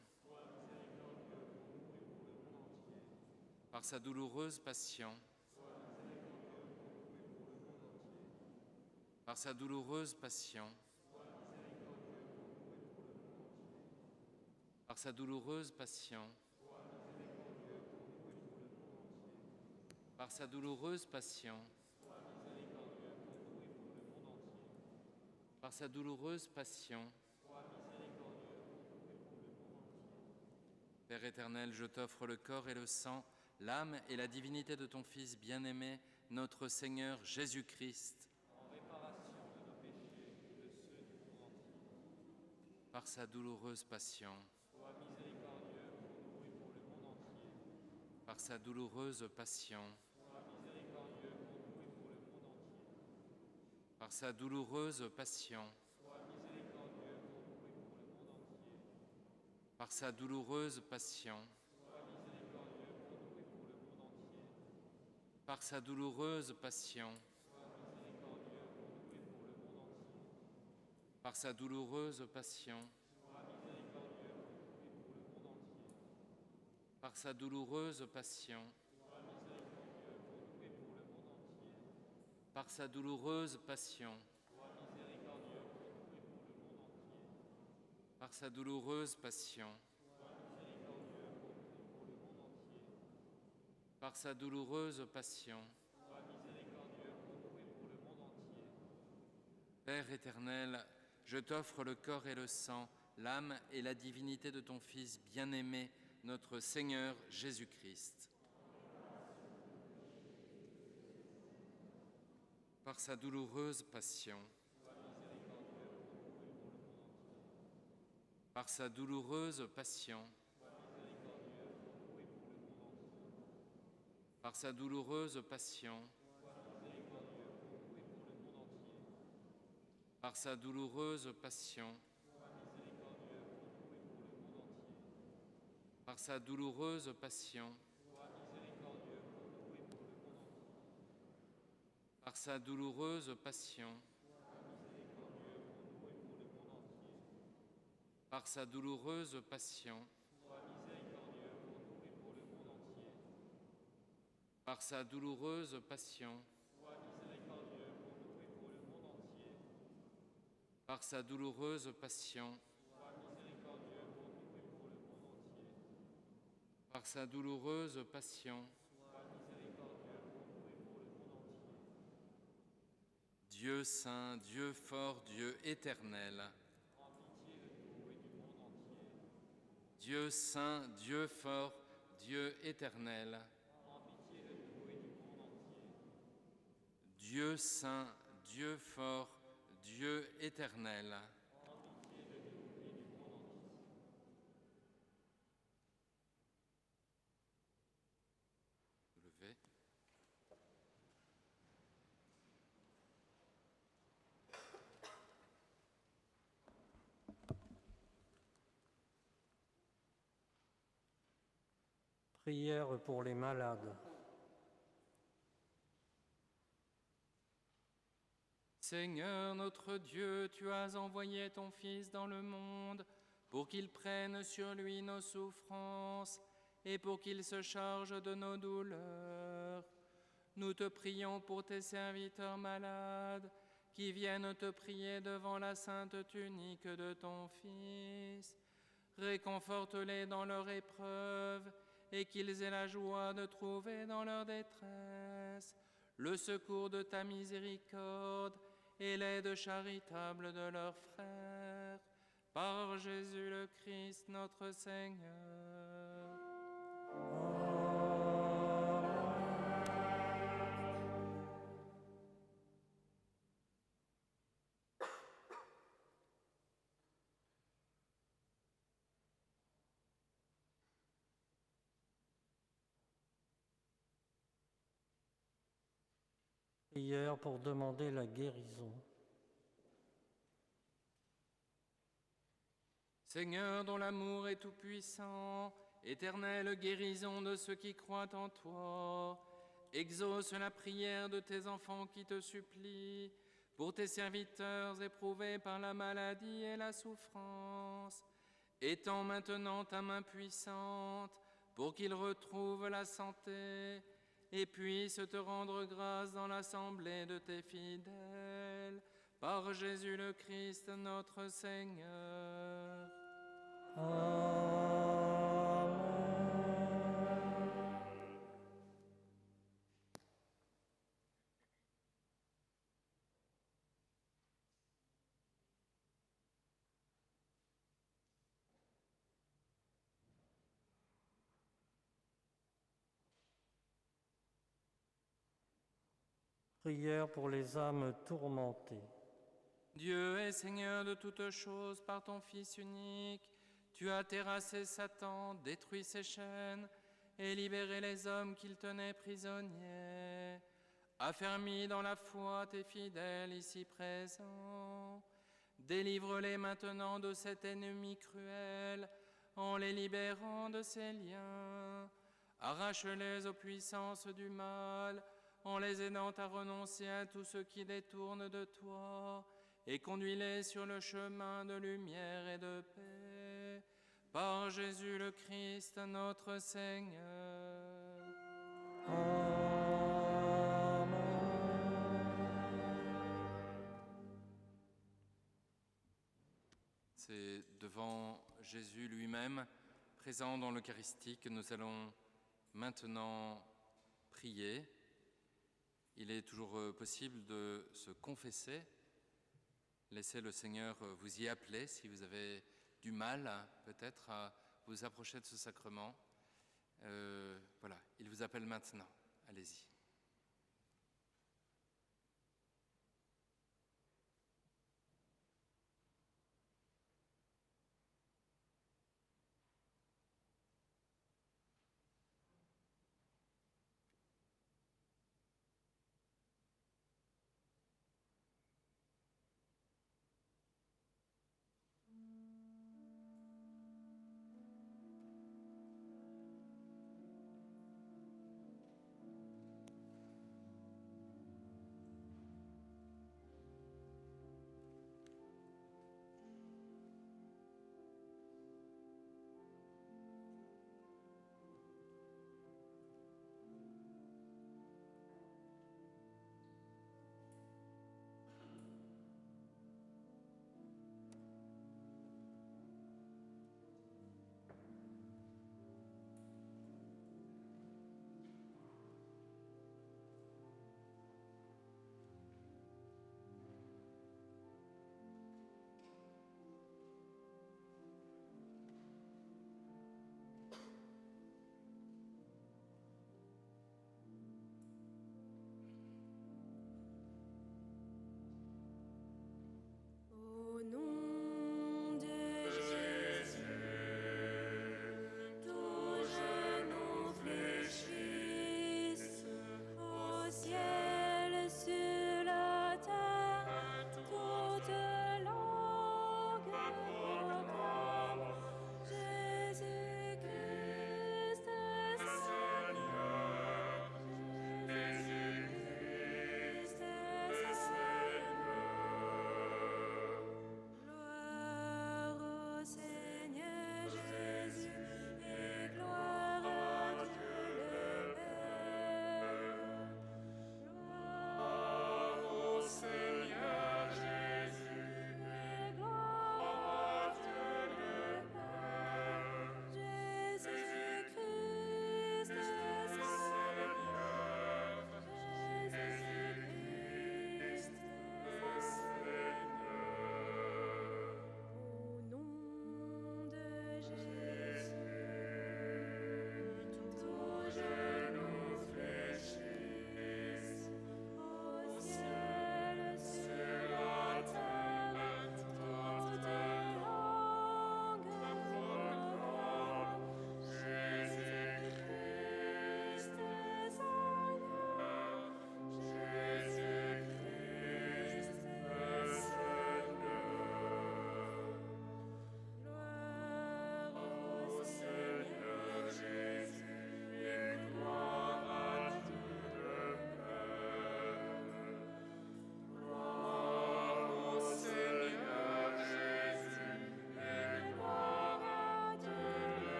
par sa douloureuse passion, par sa douloureuse passion, par sa douloureuse passion, par sa douloureuse passion, par sa douloureuse passion. Père éternel, je t'offre le corps et le sang, l'âme et la divinité de ton Fils bien-aimé, notre Seigneur Jésus-Christ. Par sa douloureuse passion, par sa douloureuse passion, par sa douloureuse passion, par sa douloureuse passion, par sa douloureuse passion, par sa douloureuse passion, par sa douloureuse passion, par sa douloureuse passion, par sa douloureuse passion, par sa douloureuse passion. Père éternel, je t'offre le corps et le sang, l'âme et la divinité de ton Fils bien-aimé, notre Seigneur Jésus-Christ. Par sa douloureuse passion, par sa douloureuse passion, par sa douloureuse passion, par sa douloureuse passion, par sa douloureuse passion, par sa douloureuse passion, par sa douloureuse passion, par sa douloureuse passion, par sa douloureuse passion, par sa douloureuse passion, Dieu saint, Dieu fort, Dieu éternel, Dieu saint, Dieu fort, Dieu éternel, Dieu saint, Dieu fort, Dieu éternel. Levez. Prière pour les malades. Seigneur notre Dieu, tu as envoyé ton Fils dans le monde pour qu'il prenne sur lui nos souffrances et pour qu'il se charge de nos douleurs. Nous te prions pour tes serviteurs malades qui viennent te prier devant la sainte tunique de ton Fils. Réconforte-les dans leur épreuve et qu'ils aient la joie de trouver dans leur détresse le secours de ta miséricorde et l'aide charitable de leurs frères, par Jésus le Christ notre Seigneur. Prière pour demander la guérison. Seigneur, dont l'amour est tout-puissant, éternelle guérison de ceux qui croient en toi, exauce la prière de tes enfants qui te supplient, pour tes serviteurs éprouvés par la maladie et la souffrance. Étends maintenant ta main puissante pour qu'ils retrouvent la santé et puissent te rendre grâce dans l'assemblée de tes fidèles, par Jésus le Christ notre Seigneur. Prière pour les âmes tourmentées. Dieu est Seigneur de toutes choses par ton Fils unique. Tu as terrassé Satan, détruit ses chaînes et libéré les hommes qu'il tenait prisonniers. Affermis dans la foi tes fidèles ici présents. Délivre-les maintenant de cet ennemi cruel en les libérant de ses liens. Arrache-les aux puissances du mal en les aidant à renoncer à tout ce qui détourne de toi, et conduis-les sur le chemin de lumière et de paix, par Jésus le Christ notre Seigneur. C'est devant Jésus lui-même, présent dans l'Eucharistie, que nous allons maintenant prier. Il est toujours possible de se confesser. Laissez le Seigneur vous y appeler si vous avez du mal peut-être à vous approcher de ce sacrement. Voilà, il vous appelle maintenant. Allez-y.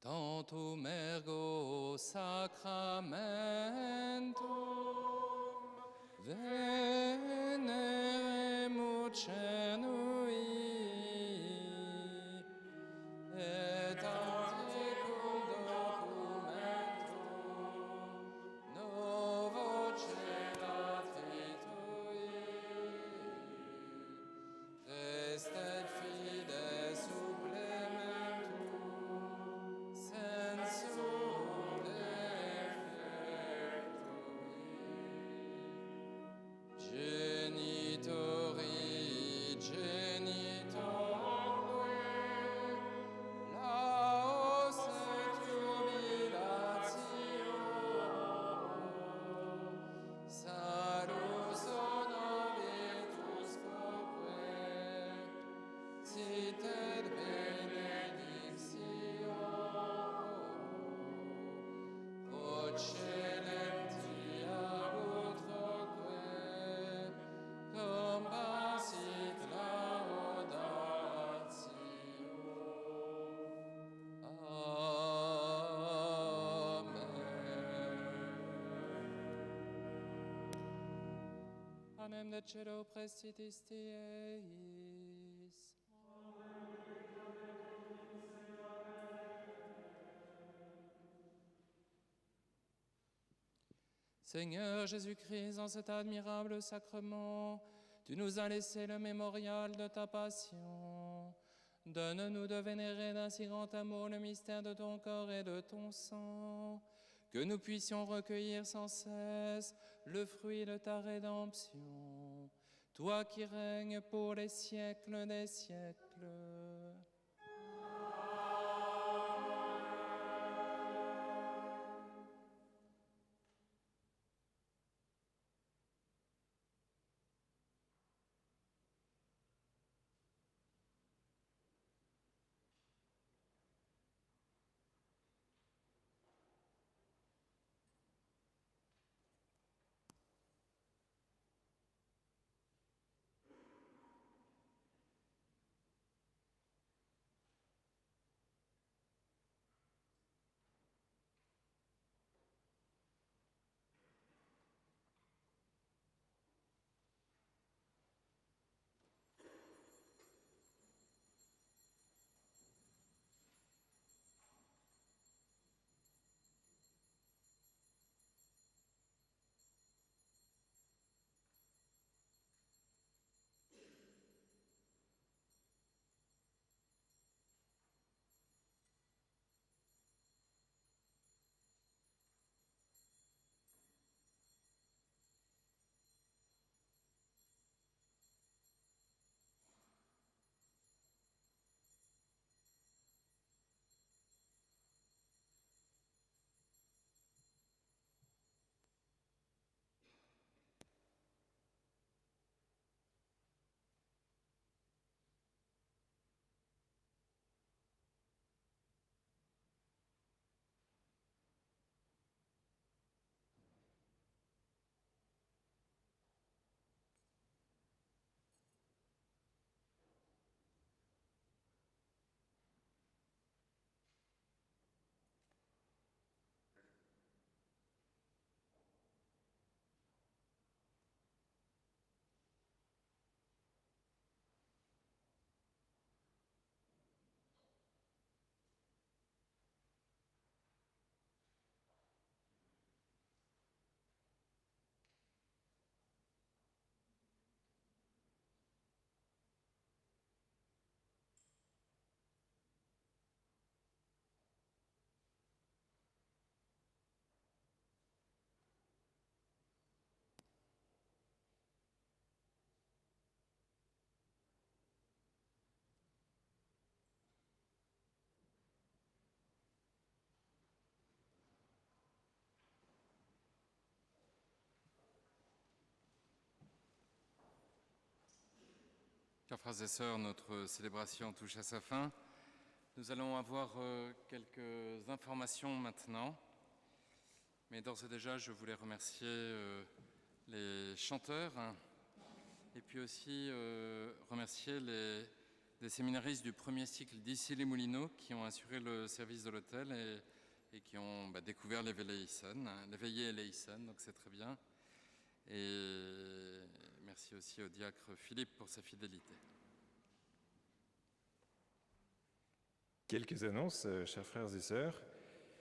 Tantum ergo sacramentum veneremur cenui et anticum documentum novo celatritui restet fides supplementum sensum defectui genitori genitorque laus et jubilatio salus honoratus quoque sit et benedictio quod celentia utroque compassit laudatio. Amen. Panem de celo prestitis Tieis. Seigneur Jésus-Christ, en cet admirable sacrement, tu nous as laissé le mémorial de ta passion. Donne-nous de vénérer d'un si grand amour le mystère de ton corps et de ton sang, que nous puissions recueillir sans cesse le fruit de ta rédemption, toi qui règnes pour les siècles des siècles. Chers frères et sœurs, notre célébration touche à sa fin. Nous allons avoir quelques informations maintenant. Mais d'ores et déjà, je voulais remercier les chanteurs et puis aussi remercier les des séminaristes du premier cycle d'Issy-les-Moulineaux qui ont assuré le service de l'hôtel et qui ont découvert l'éveillé Leïsson, donc c'est très bien. Et merci aussi au diacre Philippe pour sa fidélité. Quelques annonces, chers frères et sœurs.